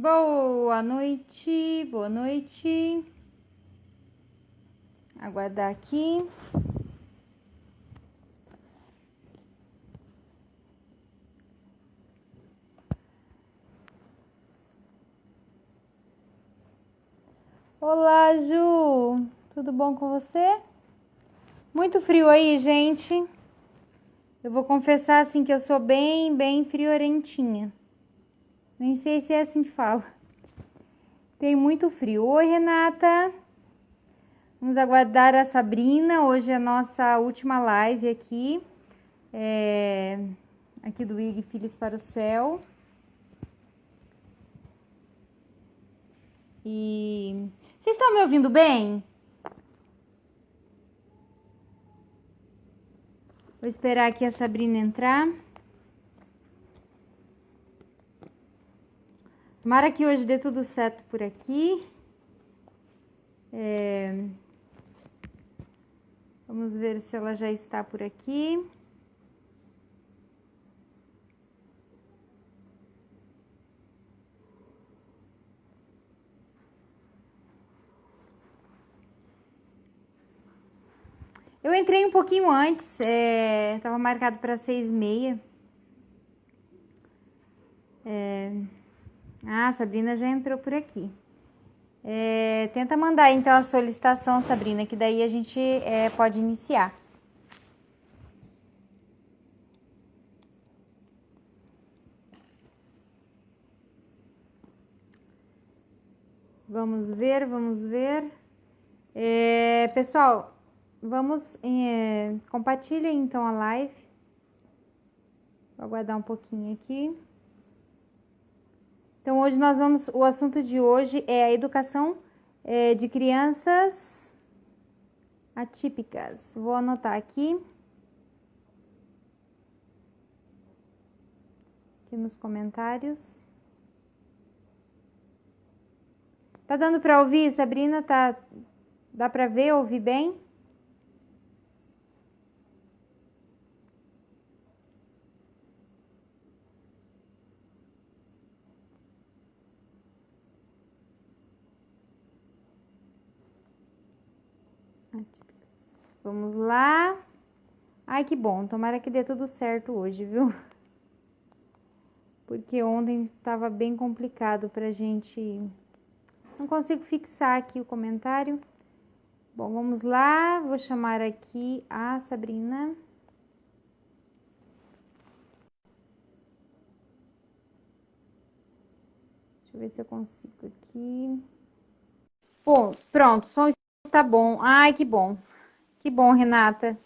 Boa noite, boa noite. Aguardar aqui. Olá, Ju. Tudo bom com você? Muito frio aí, gente. Eu vou confessar assim que eu sou bem friorentinha. Nem sei se é assim que fala. Tem muito frio. Oi, Renata. Vamos aguardar a Sabrina. Hoje é a nossa última live aqui. Aqui do IG Filhos para o Céu. E vocês estão me ouvindo bem? Vou esperar aqui a Sabrina entrar. Tomara que hoje dê tudo certo por aqui. Vamos ver se ela já está por aqui. Eu entrei um pouquinho antes, estava marcado para 6h30. A Sabrina já entrou por aqui. Tenta mandar então a solicitação, Sabrina, que daí a gente pode iniciar. Vamos ver. Pessoal, vamos compartilha então a live. Vou aguardar um pouquinho aqui. Então hoje o assunto de hoje é a educação de crianças atípicas. Vou anotar aqui nos comentários. Tá dando para ouvir, Sabrina? Dá para ver, ouvir bem? Vamos lá. Ai, que bom. Tomara que dê tudo certo hoje, viu? Porque ontem estava bem complicado pra gente. Não consigo fixar aqui o comentário. Bom, vamos lá. Vou chamar aqui a Sabrina. Deixa eu ver se eu consigo aqui. Bom, pronto. O som está bom. Ai, que bom. Que bom, Renata.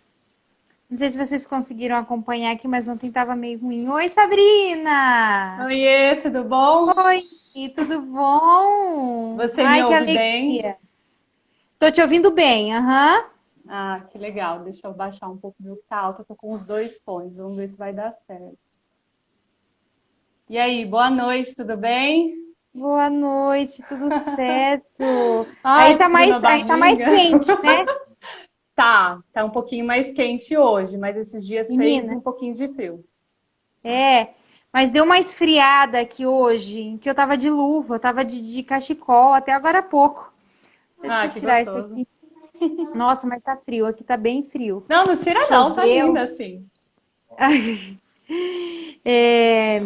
Não sei se vocês conseguiram acompanhar aqui, mas ontem estava meio ruim. Oi, Sabrina! Oiê, tudo bom? Oi, tudo bom? Você me Ai, que ouve bem? alegria. Tô te ouvindo bem, aham. Ah, que legal. Deixa eu baixar um pouco meu que tá alto. Eu tô com os dois fones. Vamos ver se vai dar certo. E aí, boa noite, tudo bem? Boa noite, tudo certo? Ai, que frio na Aí tá mais barriga. quente, né? Tá um pouquinho mais quente hoje, mas esses dias fez Menina, um pouquinho de frio. mas deu uma esfriada aqui hoje, que eu tava de luva, eu tava de cachecol até agora há pouco. Deixa Ah, eu que tirar isso gostoso. aqui. Nossa, mas tá frio, aqui tá bem frio. Não, não tira não, tá lindo Choveu. assim. É,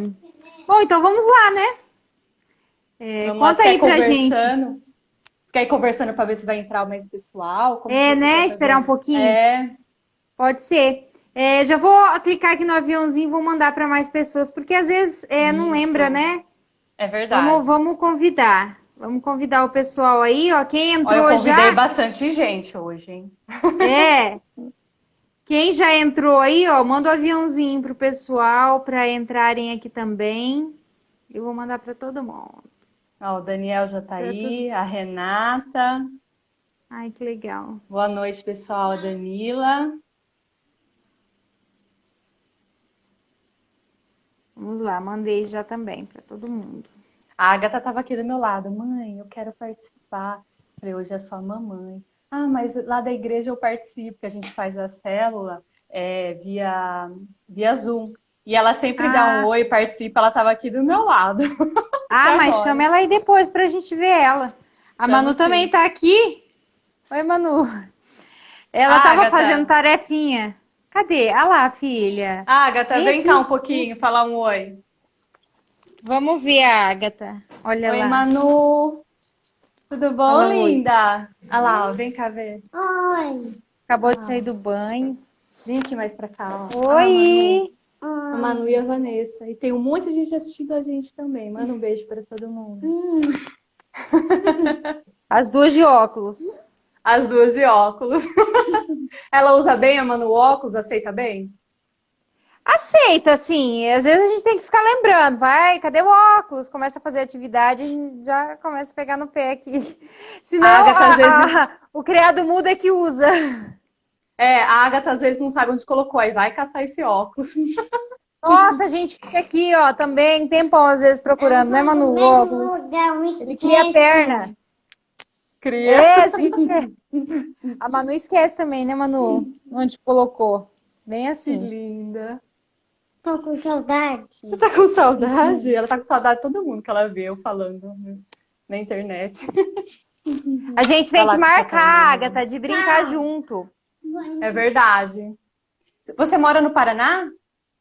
Bom, então vamos lá, né? Vamos lá, Conta você quer ir aí pra gente. conversando? Você quer ir conversando para ver se vai entrar mais pessoal? Como que você Né? quer Esperar um fazer? pouquinho? Pode ser. Já vou clicar aqui no aviãozinho e vou mandar para mais pessoas, porque às vezes não lembra, Isso, né? é verdade. Vamos convidar. Vamos convidar o pessoal aí, ó. Quem Ó, eu entrou convidei já, bastante gente hoje, hein? é. Quem já entrou aí, ó, manda o aviãozinho pro pessoal para entrarem aqui também. Eu vou mandar para todo mundo. Ó, o Daniel já tá Para todo. aí, a Renata. Ai, que legal. Boa noite, pessoal, a Danila. Vamos lá, mandei já também para todo mundo. A Agatha tava aqui do meu lado. Mãe, eu quero participar. Falei, hoje é só a mamãe. Ah, mas lá da igreja eu participo, que a gente faz a célula via Zoom. E ela sempre dá um Ah, oi, participa, ela estava aqui do meu lado até mas agora. chama ela aí depois pra gente ver ela. A Chamo Manu também sim. tá aqui. Oi, Manu. Ela tava fazendo Agatha, tarefinha. Cadê? Ah lá, filha. Agatha, Vem vem cá um aqui. pouquinho, falar um oi. Vamos ver a Agatha. Olha Oi, lá. Manu. Tudo bom, Fala oi. linda? Olha lá, ó, vem cá ver. Acabou de Ah, sair do banho. vem aqui mais pra cá, ó. Ah, Manu. Oi! A Manu e a Vanessa. E tem um monte de gente assistindo a gente também. Manda um beijo para todo mundo. As duas de óculos. As duas de óculos. Ela usa bem a Manu óculos? Aceita bem? Aceita, assim. Às vezes a gente tem que ficar lembrando. Vai, cadê o óculos? Começa a fazer atividade, a gente já começa a pegar no pé aqui. A Senão, Agatha às vezes. o criado mudo é que usa. A Agatha às vezes não sabe onde colocou, aí vai caçar esse óculos. Nossa, a gente fica aqui, ó, também, tempão às vezes procurando, né, Manu? O óculos. Ele cria a perna. Cria. É, sem querer. A Manu esquece também, né, Manu? Onde colocou. Bem Que assim. linda. Tô com saudade. Você tá com saudade? Ela tá com saudade de todo mundo que ela vê eu falando na internet. A gente Vai tem que lá com o marcar, papai. Agatha, de brincar junto. É verdade. Você mora no Paraná?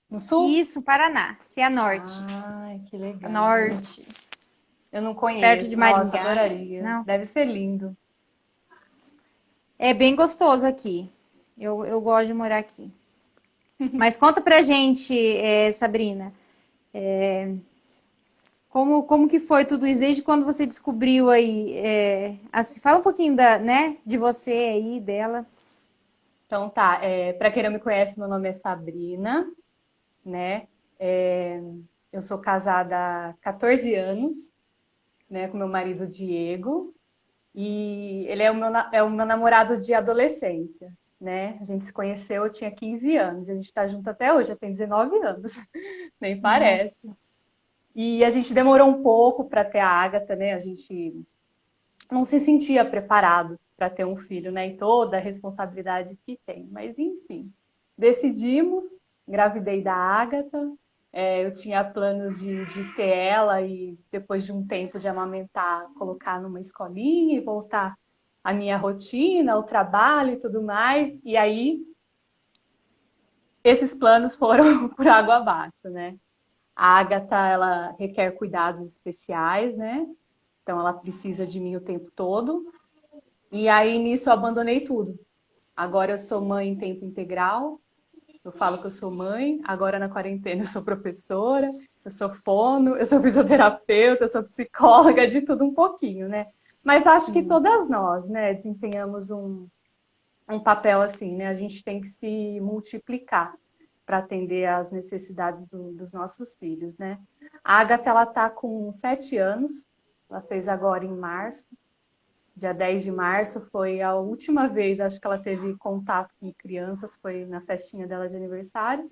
No Sul? Isso, Paraná, Cianorte. Ai, que legal. Norte, Eu não perto de conheço. Nossa, Maringá. adoraria. Não. Deve ser lindo. É bem gostoso aqui. Eu gosto de morar aqui. Mas conta pra gente, Sabrina, como que foi tudo isso? Desde quando você descobriu aí? Fala um pouquinho né, de você aí, dela. Então tá, para quem não me conhece, meu nome é Sabrina, né? Eu sou casada há 14 anos, né, com meu marido Diego, e ele é o meu namorado de adolescência, né? A gente se conheceu, eu tinha 15 anos, e a gente tá junto até hoje, já tem 19 anos, nem parece. Nossa. E a gente demorou um pouco para ter a Ágata, né? A gente não se sentia preparado para ter um filho, né? E toda a responsabilidade que tem. Mas, enfim, decidimos, engravidei da Ágata. Eu tinha planos de ter ela e, depois de um tempo de amamentar, colocar numa escolinha e voltar à minha rotina, ao trabalho e tudo mais. E aí, esses planos foram por água abaixo, né? A Ágata, ela requer cuidados especiais, né? Então, ela precisa de mim o tempo todo. E aí, nisso, eu abandonei tudo. Agora eu sou mãe em tempo integral. Eu falo que eu sou mãe. Agora, na quarentena, eu sou professora. Eu sou fono, eu sou fisioterapeuta, eu sou psicóloga, de tudo um pouquinho, né? Mas acho que Sim. todas nós, né, desempenhamos um papel assim, né? A gente tem que se multiplicar para atender às necessidades dos nossos filhos, né? A Agatha, ela tá com 7 anos. Ela fez agora em março. Dia 10 de março foi a última vez, acho que ela teve contato com crianças, foi na festinha dela de aniversário.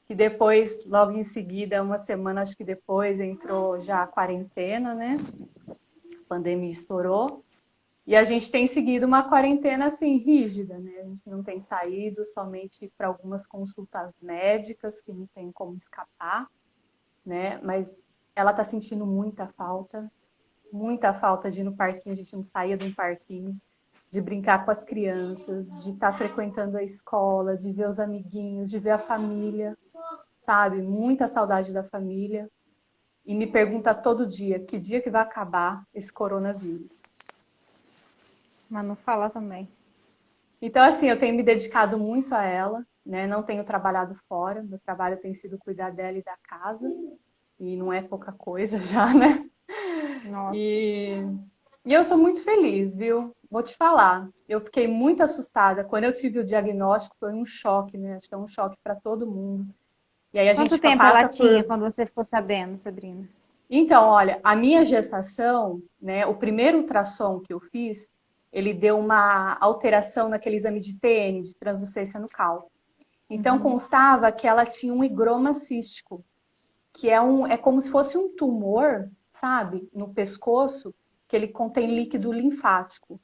E depois, logo em seguida, uma semana, acho que depois, entrou já a quarentena, né? A pandemia estourou. E a gente tem seguido uma quarentena, assim, rígida, né? A gente não tem saído somente para algumas consultas médicas, que não tem como escapar, né? Mas ela está sentindo muita falta de ir no parquinho, a gente não saía de um parquinho, de brincar com as crianças, de estar frequentando a escola, de ver os amiguinhos, de ver a família, sabe? Muita saudade da família. E me pergunta todo dia, que dia que vai acabar esse coronavírus? Manu fala também. Então, assim, eu tenho me dedicado muito a ela, né? Não tenho trabalhado fora, meu trabalho tem sido cuidar dela e da casa, e não é pouca coisa já, né? Nossa. E eu sou muito feliz, viu? Vou te falar. Eu fiquei muito assustada. Quando eu tive o diagnóstico, foi um choque, né? Acho que é um choque para todo mundo. E aí a Quanto gente tempo ela passa tinha por. quando você ficou sabendo, Sabrina? Então, olha, a minha gestação, né? O primeiro ultrassom que eu fiz, ele deu uma alteração naquele exame de TN, de translucência nucal. Então, constava que ela tinha um higroma cístico, que é como se fosse um tumor, sabe, no pescoço, que ele contém líquido linfático.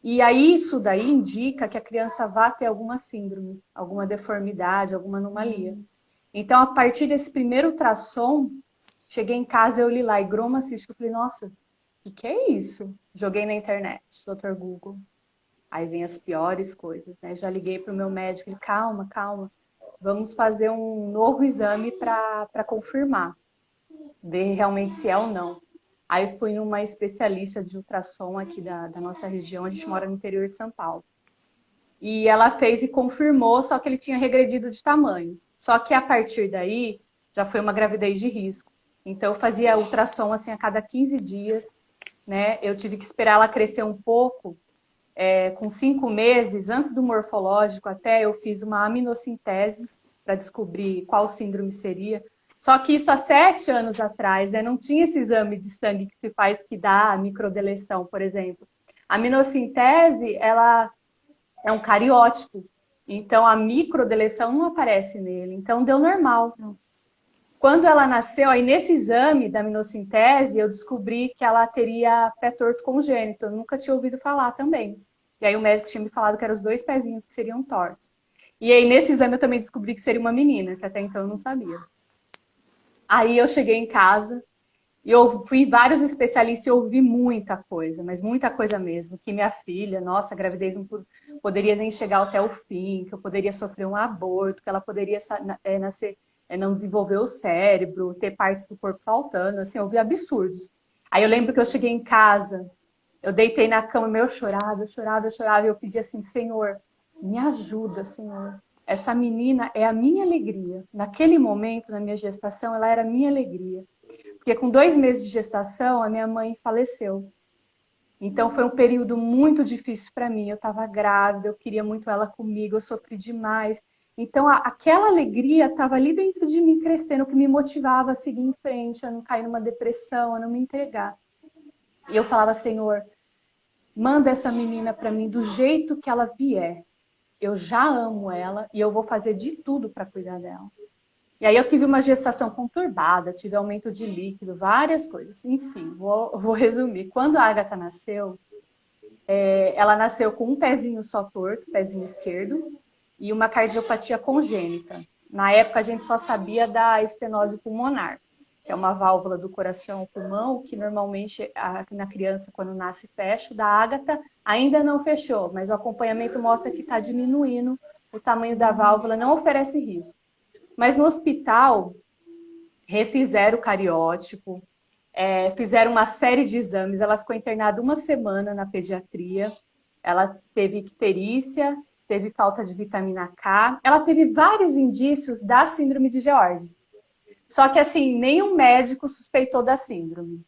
E aí isso daí indica que a criança vai ter alguma síndrome, alguma deformidade, alguma anomalia. Então, a partir desse primeiro ultrassom, cheguei em casa, eu li lá, higroma cístico. Eu falei, nossa, o que é isso? Joguei na internet, Dr. Google. Aí vem as piores coisas, né? Já liguei para o meu médico, ele, calma, calma, vamos fazer um novo exame para confirmar, ver realmente se é ou não. Aí fui numa especialista de ultrassom aqui da nossa região, a gente mora no interior de São Paulo. E ela fez e confirmou, só que ele tinha regredido de tamanho. Só que a partir daí, já foi uma gravidez de risco. Então, eu fazia ultrassom assim a cada 15 dias, né? Eu tive que esperar ela crescer um pouco. Com 5 meses, antes do morfológico até, eu fiz uma aminocintese para descobrir qual síndrome seria. Só que isso há 7 anos atrás, né? Não tinha esse exame de sangue que se faz que dá a microdeleção, por exemplo. A aminocintese, ela é um cariótipo. Então, a microdeleção não aparece nele. Então, deu normal. Quando ela nasceu, aí nesse exame da aminocintese, eu descobri que ela teria pé torto congênito. Eu nunca tinha ouvido falar também. E aí o médico tinha me falado que eram os 2 pezinhos que seriam tortos. E aí nesse exame eu também descobri que seria uma menina, que até então eu não sabia. Aí eu cheguei em casa e eu fui em vários especialistas e ouvi muita coisa, mas muita coisa mesmo. Que minha filha, nossa, a gravidez não poderia nem chegar até o fim, que eu poderia sofrer um aborto, que ela poderia nascer, não desenvolver o cérebro, ter partes do corpo faltando, assim, eu ouvi absurdos. Aí eu lembro que eu cheguei em casa, eu deitei na cama, eu chorava, e eu pedi assim, Senhor, me ajuda, Senhor. Essa menina é a minha alegria. Naquele momento, na minha gestação, ela era a minha alegria. Porque com 2 meses de gestação, a minha mãe faleceu. Então foi um período muito difícil para mim. Eu estava grávida, eu queria muito ela comigo, eu sofri demais. Então aquela alegria estava ali dentro de mim crescendo, que me motivava a seguir em frente, a não cair numa depressão, a não me entregar. E eu falava, Senhor, manda essa menina para mim do jeito que ela vier. Eu já amo ela e eu vou fazer de tudo para cuidar dela. E aí eu tive uma gestação conturbada, tive aumento de líquido, várias coisas. Enfim, vou resumir. Quando a Agatha nasceu, ela nasceu com um pezinho só torto, pezinho esquerdo, e uma cardiopatia congênita. Na época a gente só sabia da estenose pulmonar, que é uma válvula do coração ao pulmão, que normalmente na criança, quando nasce, fecha. Da Agatha ainda não fechou, mas o acompanhamento mostra que está diminuindo o tamanho da válvula, não oferece risco. Mas no hospital, refizeram o cariótipo, fizeram uma série de exames. Ela ficou internada 1 semana na pediatria. Ela teve icterícia, teve falta de vitamina K. Ela teve vários indícios da síndrome de George. Só que, assim, nenhum médico suspeitou da síndrome.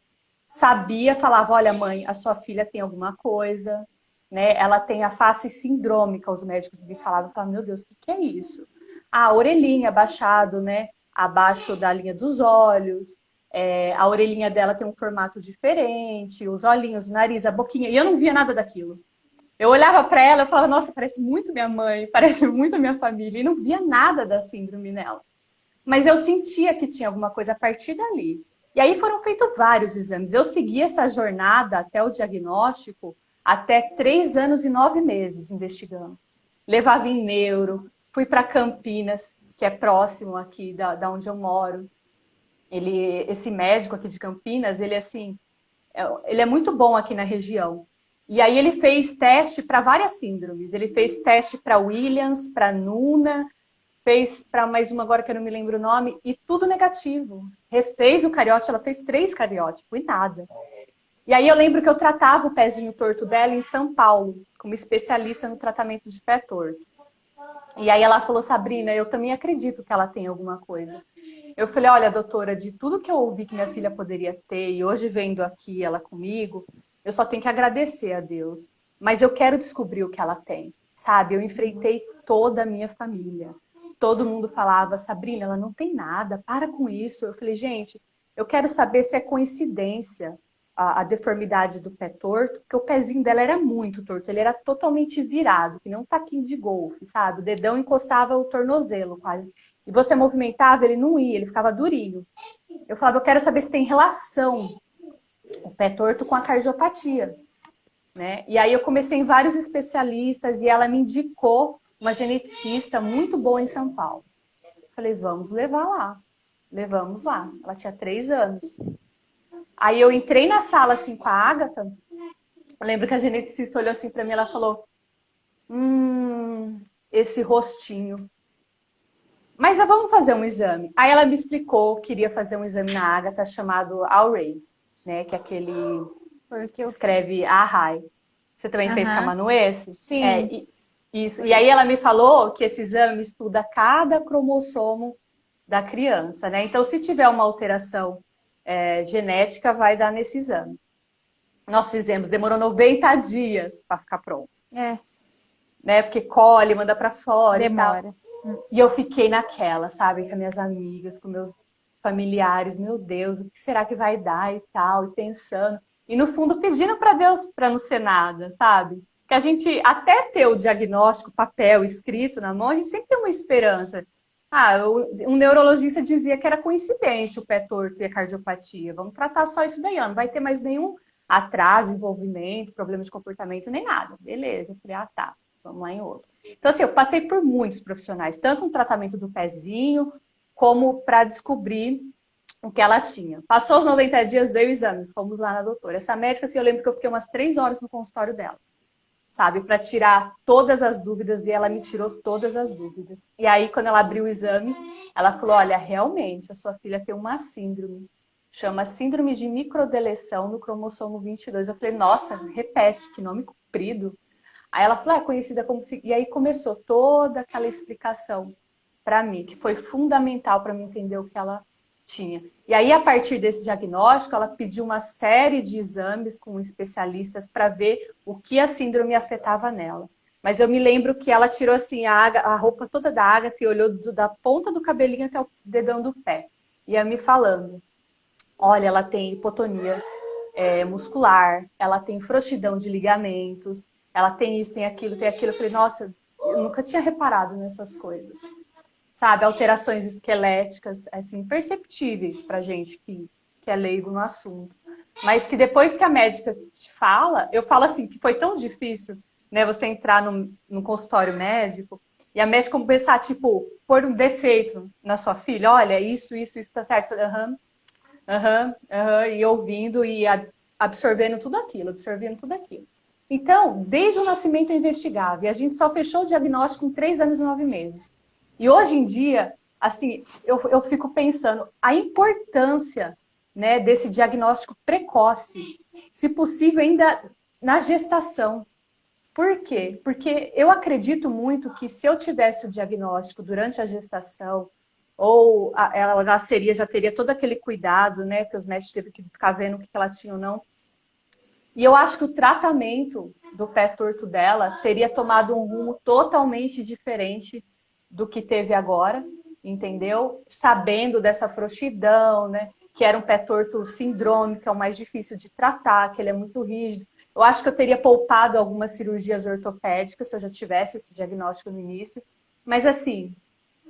Sabia, falava, olha, mãe, a sua filha tem alguma coisa, né? Ela tem a face sindrômica, os médicos me falavam, meu Deus, o que é isso? A orelhinha abaixado, né? Abaixo da linha dos olhos. A orelhinha dela tem um formato diferente, os olhinhos, o nariz, a boquinha. E eu não via nada daquilo. Eu olhava para ela e falava, nossa, parece muito minha mãe, parece muito a minha família. E não via nada da síndrome nela. Mas eu sentia que tinha alguma coisa a partir dali. E aí foram feitos vários exames. Eu segui essa jornada até o diagnóstico até 3 anos e 9 meses investigando. Levava em neuro, fui para Campinas, que é próximo aqui da onde eu moro. Esse médico aqui de Campinas, ele é muito bom aqui na região. E aí ele fez teste para várias síndromes. Ele fez teste para Williams, para Nuna, fez para mais uma agora que eu não me lembro o nome, e tudo negativo. Refez o cariótipo, ela fez 3 cariótipos e nada. E aí eu lembro que eu tratava o pezinho torto dela em São Paulo, como especialista no tratamento de pé torto. E aí ela falou, Sabrina, eu também acredito que ela tem alguma coisa. Eu falei, olha, doutora, de tudo que eu ouvi que minha filha poderia ter, e hoje vendo aqui ela comigo, eu só tenho que agradecer a Deus. Mas eu quero descobrir o que ela tem, sabe? Eu enfrentei toda a minha família. Todo mundo falava, Sabrina, ela não tem nada, para com isso. Eu falei, gente, eu quero saber se é coincidência a deformidade do pé torto, porque o pezinho dela era muito torto, ele era totalmente virado, que nem um taquinho de golfe, sabe? O dedão encostava o tornozelo quase. E você movimentava, ele não ia, ele ficava durinho. Eu falava, eu quero saber se tem relação o pé torto com a cardiopatia, né? E aí eu comecei em vários especialistas e ela me indicou uma geneticista muito boa em São Paulo. Falei, vamos levar lá. Levamos lá. Ela tinha 3 anos. Aí eu entrei na sala assim com a Agatha. Eu lembro que a geneticista olhou assim para mim, ela falou: esse rostinho. Mas vamos fazer um exame. Aí ela me explicou que queria fazer um exame na Agatha chamado Array, né? Que é aquele Foi o que eu escreve Array. Você também fez com a Aham. Manu esse? Sim. Isso. E aí ela me falou que esse exame estuda cada cromossomo da criança, né? Então, se tiver uma alteração genética, vai dar nesse exame. Nós fizemos, demorou 90 dias para ficar pronto, É, né? Porque colhe, manda para fora e tal. demora. E eu fiquei naquela, sabe? Com as minhas amigas, com meus familiares. Meu Deus, o que será que vai dar e tal? E pensando. E no fundo pedindo para Deus para não ser nada, sabe? Que a gente, até ter o diagnóstico, papel escrito na mão, a gente sempre tem uma esperança. Um neurologista dizia que era coincidência o pé torto e a cardiopatia. Vamos tratar só isso daí, ó. Não vai ter mais nenhum atraso, envolvimento, problema de comportamento, nem nada. Beleza. Eu falei, tá, vamos lá em outro. Então, assim, eu passei por muitos profissionais, tanto no tratamento do pezinho, como para descobrir o que ela tinha. Passou os 90 dias, veio o exame, fomos lá na doutora. Essa médica, assim, eu lembro que eu fiquei umas 3 horas no consultório dela, sabe, para tirar todas as dúvidas, e ela me tirou todas as dúvidas. E aí, quando ela abriu o exame, ela falou, olha, realmente, a sua filha tem uma síndrome, chama síndrome de microdeleção no cromossomo 22. Eu falei, nossa, repete, que nome comprido. Aí ela falou, é conhecida como... E aí começou toda aquela explicação para mim, que foi fundamental para mim entender o que ela tinha. E aí, a partir desse diagnóstico, ela pediu uma série de exames com especialistas para ver o que a síndrome afetava nela. Mas eu me lembro que ela tirou assim a roupa toda da Agatha e olhou da ponta do cabelinho até o dedão do pé. Ia me falando, olha, ela tem hipotonia muscular, ela tem frouxidão de ligamentos, ela tem isso, tem aquilo, tem aquilo. Eu falei, nossa, eu nunca tinha reparado nessas coisas. Sabe, alterações esqueléticas, assim, perceptíveis pra gente que é leigo no assunto. Mas que depois que a médica te fala, eu falo assim, que foi tão difícil, né, você entrar no consultório médico e a médica começar, tipo, pôr um defeito na sua filha. Olha, isso tá certo. Aham, e ouvindo e absorvendo tudo aquilo, Então, desde o nascimento eu investigava, e a gente só fechou o diagnóstico com 3 anos e 9 meses. E hoje em dia, assim, eu fico pensando a importância, né, desse diagnóstico precoce, se possível ainda na gestação. Por quê? Porque eu acredito muito que se eu tivesse o diagnóstico durante a gestação, ou ela nasceria, já teria todo aquele cuidado, né, que os médicos teve que ficar vendo o que ela tinha ou não. E eu acho que o tratamento do pé torto dela teria tomado um rumo totalmente diferente do que teve agora, entendeu? Sabendo dessa frouxidão, né, que era um pé torto sindrômico, que é o mais difícil de tratar, que ele é muito rígido. Eu acho que eu teria poupado algumas cirurgias ortopédicas se eu já tivesse esse diagnóstico no início. Mas assim,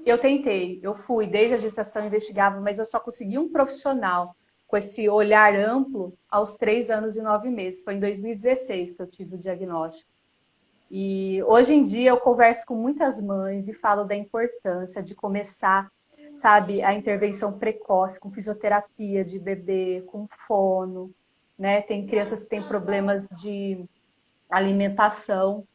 eu tentei, eu fui, desde a gestação investigava, mas eu só consegui um profissional com esse olhar amplo aos 3 anos e 9 meses. Foi em 2016 que eu tive o diagnóstico. E hoje em dia eu converso com muitas mães e falo da importância de começar, sabe, a intervenção precoce, com fisioterapia de bebê, com fono, né? Tem crianças que têm problemas de alimentação,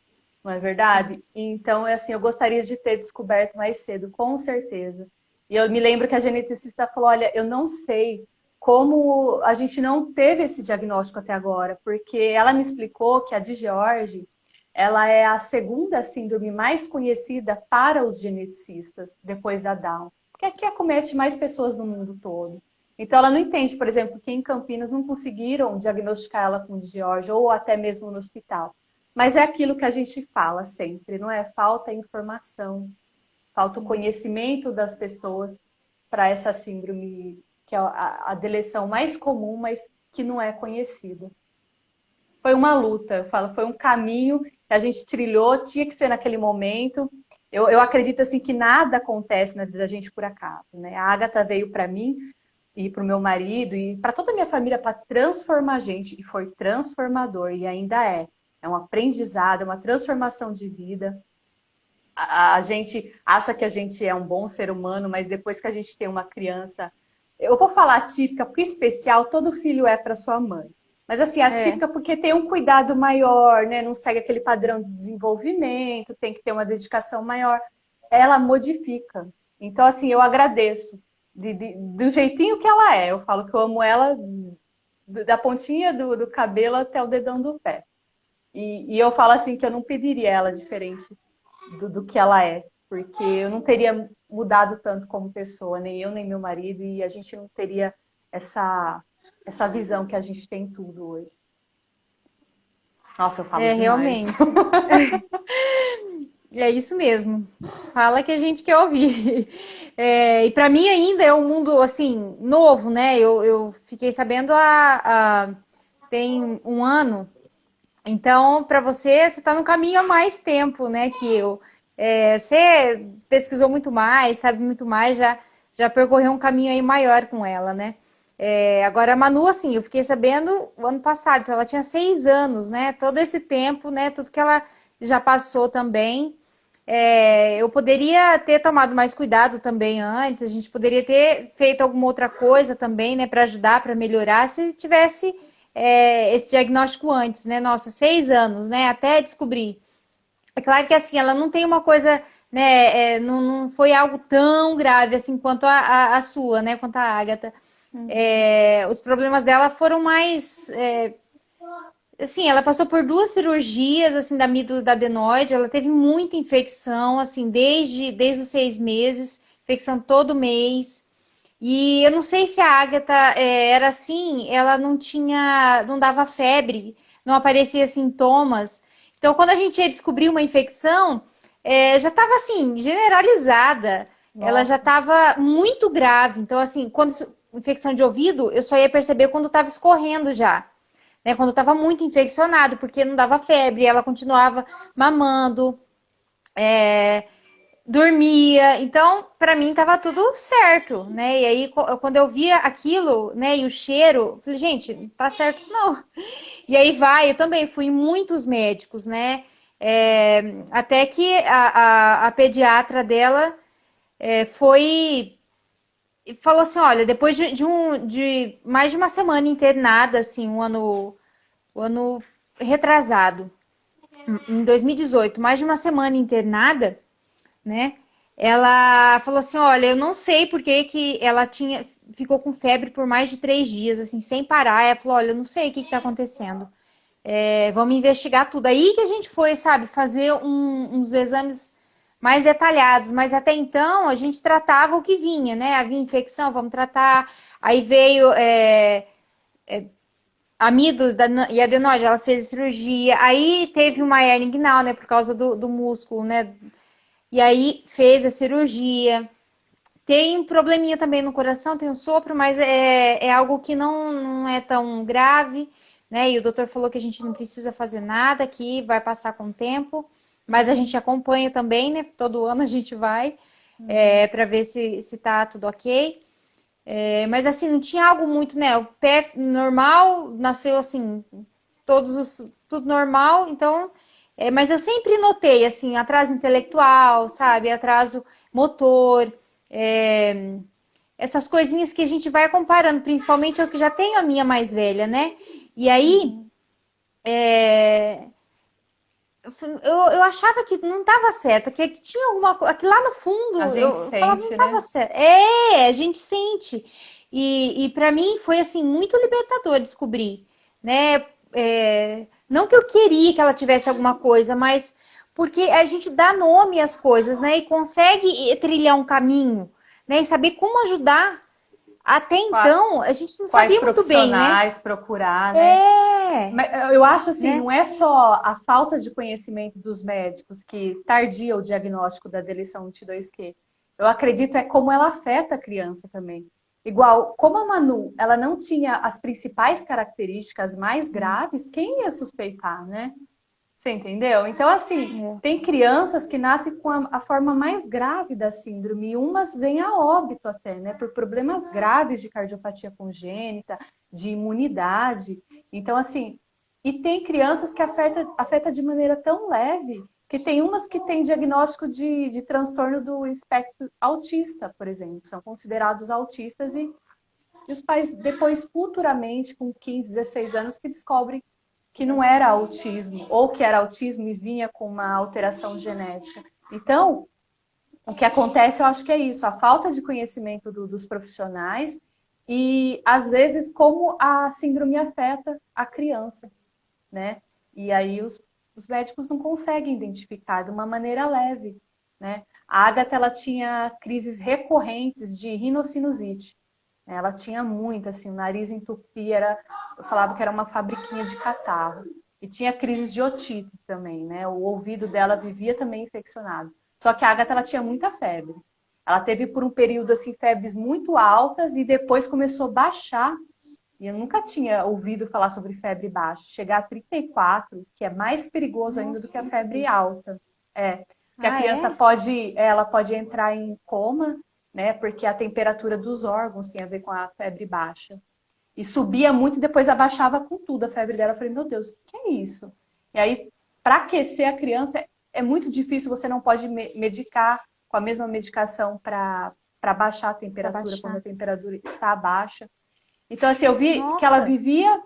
não é verdade? Então, é assim, eu gostaria de ter descoberto mais cedo, com certeza. E eu me lembro que a geneticista falou, olha, eu não sei como a gente não teve esse diagnóstico até agora, porque ela me explicou que a de George, ela é a segunda síndrome mais conhecida para os geneticistas, depois da Down, porque aqui acomete mais pessoas no mundo todo. Então, ela não entende, por exemplo, que em Campinas não conseguiram diagnosticar ela com de George, ou até mesmo no hospital. Mas é aquilo que a gente fala sempre, não é? Falta informação, falta o conhecimento das pessoas para essa síndrome, que é a deleção mais comum, mas que não é conhecida. Foi uma luta, eu falo, foi um caminho que a gente trilhou, tinha que ser naquele momento. Eu acredito assim que nada acontece na vida da gente por acaso, né? A Agatha veio para mim e para o meu marido e para toda a minha família para transformar a gente, e foi transformador, e ainda é. É um aprendizado, é uma transformação de vida. a gente acha que a gente é um bom ser humano, mas depois que a gente tem uma criança, eu vou falar típica, porque especial todo filho é para sua mãe. Mas assim, É, atípica porque tem um cuidado maior, né? Não segue aquele padrão de desenvolvimento, tem que ter uma dedicação maior. Ela modifica. Então, assim, eu agradeço do jeitinho que ela é. Eu falo que eu amo ela da pontinha do cabelo até o dedão do pé. E eu falo assim que eu não pediria ela diferente do que ela é, porque eu não teria mudado tanto como pessoa, nem eu, nem meu marido, e a gente não teria essa visão que a gente tem tudo hoje. Nossa, eu falo demais. realmente. É isso mesmo. Fala que a gente quer ouvir. É, e para mim ainda é um mundo assim novo, né? Eu fiquei sabendo tem um ano. Então, para você, você está no caminho há mais tempo, né, que eu. É, você pesquisou muito mais, sabe muito mais, já percorreu um caminho aí maior com ela, né? É, agora, a Manu, assim, eu fiquei sabendo o ano passado, então ela tinha 6 anos, né? Todo esse tempo, né? Tudo que ela já passou também. É, eu poderia ter tomado mais cuidado também antes, a gente poderia ter feito alguma outra coisa também, né, para ajudar, para melhorar, se tivesse esse diagnóstico antes, né? Nossa, 6 anos, né? Até descobrir. É claro que assim, ela não tem uma coisa, né? Não foi algo tão grave assim quanto a sua, né? Quanto a Agatha. Uhum. É, os problemas dela foram mais assim, ela passou por 2 cirurgias, assim, da amígdala da adenoide, ela teve muita infecção, assim, desde os 6 meses, infecção todo mês. E eu não sei se a Agatha era assim, ela não dava febre, não aparecia sintomas. Então, quando a gente ia descobrir uma infecção, já estava assim, generalizada. Ela já Nossa, estava muito grave. Então, assim, quando infecção de ouvido, eu só ia perceber quando estava escorrendo já, né? Quando estava muito infeccionado, porque não dava febre, ela continuava mamando, dormia. Então, para mim tava tudo certo, né? E aí quando eu via aquilo, né, e o cheiro, eu falei, gente, não tá certo isso não. E aí eu também fui em muitos médicos, né? Até que a pediatra dela foi e falou assim, olha, depois de mais de uma semana internada, assim, o ano retrasado, em 2018, mais de uma semana internada, né? Ela falou assim, olha, eu não sei por que que ela ficou com febre por mais de 3 dias, assim, sem parar. Ela falou, olha, eu não sei o que está acontecendo. Vamos investigar tudo. Aí que a gente foi, sabe, fazer uns exames mais detalhados, mas até então a gente tratava o que vinha, né? Havia infecção, vamos tratar. Aí veio amígdala e adenoide, ela fez cirurgia. Aí teve uma hernia inguinal, né, por causa do músculo, né? E aí fez a cirurgia. Tem um probleminha também no coração, tem um sopro, mas é algo que não é tão grave, né? E o doutor falou que a gente não precisa fazer nada, que vai passar com o tempo, mas a gente acompanha também, né? Todo ano a gente vai para ver se tá tudo ok. Mas assim, não tinha algo muito, né? O pé normal nasceu assim, tudo normal, então. Mas eu sempre notei assim, atraso intelectual, sabe? Atraso motor, essas coisinhas que a gente vai comparando, principalmente eu que já tenho a minha mais velha, né? E aí uhum. eu achava que não estava certo, que tinha alguma coisa, que lá no A fundo gente eu falava não sente, estava né? certo. A gente sente. E para mim foi assim muito libertador descobrir, né? Não que eu queria que ela tivesse alguma coisa, mas porque a gente dá nome às coisas, né? E consegue trilhar um caminho, né? E saber como ajudar. Até Qua- então a gente não Quais sabia muito bem, né? profissionais procurar, né? É, Mas eu acho assim, né? não é só a falta de conhecimento dos médicos que tardia o diagnóstico da deleção 22q. Eu acredito é como ela afeta a criança também. Igual, como a Manu, ela não tinha as principais características mais graves, quem ia suspeitar, né? Você entendeu? Então, assim, É. tem crianças que nascem com a forma mais grave da síndrome, e umas vêm a óbito até, né? Por problemas graves de cardiopatia congênita, de imunidade. Então, assim, e tem crianças que afeta de maneira tão leve Que tem umas que têm diagnóstico de transtorno do espectro autista, por exemplo. São considerados autistas e os pais, depois, futuramente, com 15, 16 anos, que descobrem que não era autismo, ou que era autismo e vinha com uma alteração genética. Então, o que acontece, eu acho que é isso, a falta de conhecimento dos profissionais e, às vezes, como a síndrome afeta a criança, né? E aí os médicos não conseguem identificar de uma maneira leve, né? A Agatha, ela tinha crises recorrentes de rinocinusite. Ela tinha muito, assim, o nariz entupia, eu falava que era uma fabriquinha de catarro. E tinha crises de otite também, né? O ouvido dela vivia também infeccionado. Só que a Agatha, ela tinha muita febre. Ela teve por um período, assim, febres muito altas e depois começou a baixar. E eu nunca tinha ouvido falar sobre febre baixa. Chegar a 34, que é mais perigoso ainda do que a febre alta. Que a criança ela pode entrar em coma, né? Porque a temperatura dos órgãos tem a ver com a febre baixa. E subia muito e depois abaixava com tudo a febre dela. Eu falei, meu Deus, o que é isso? E aí, para aquecer a criança, é muito difícil, você não pode medicar com a mesma medicação para baixar a temperatura, quando a temperatura está baixa. Então, assim, eu vi que ela vivia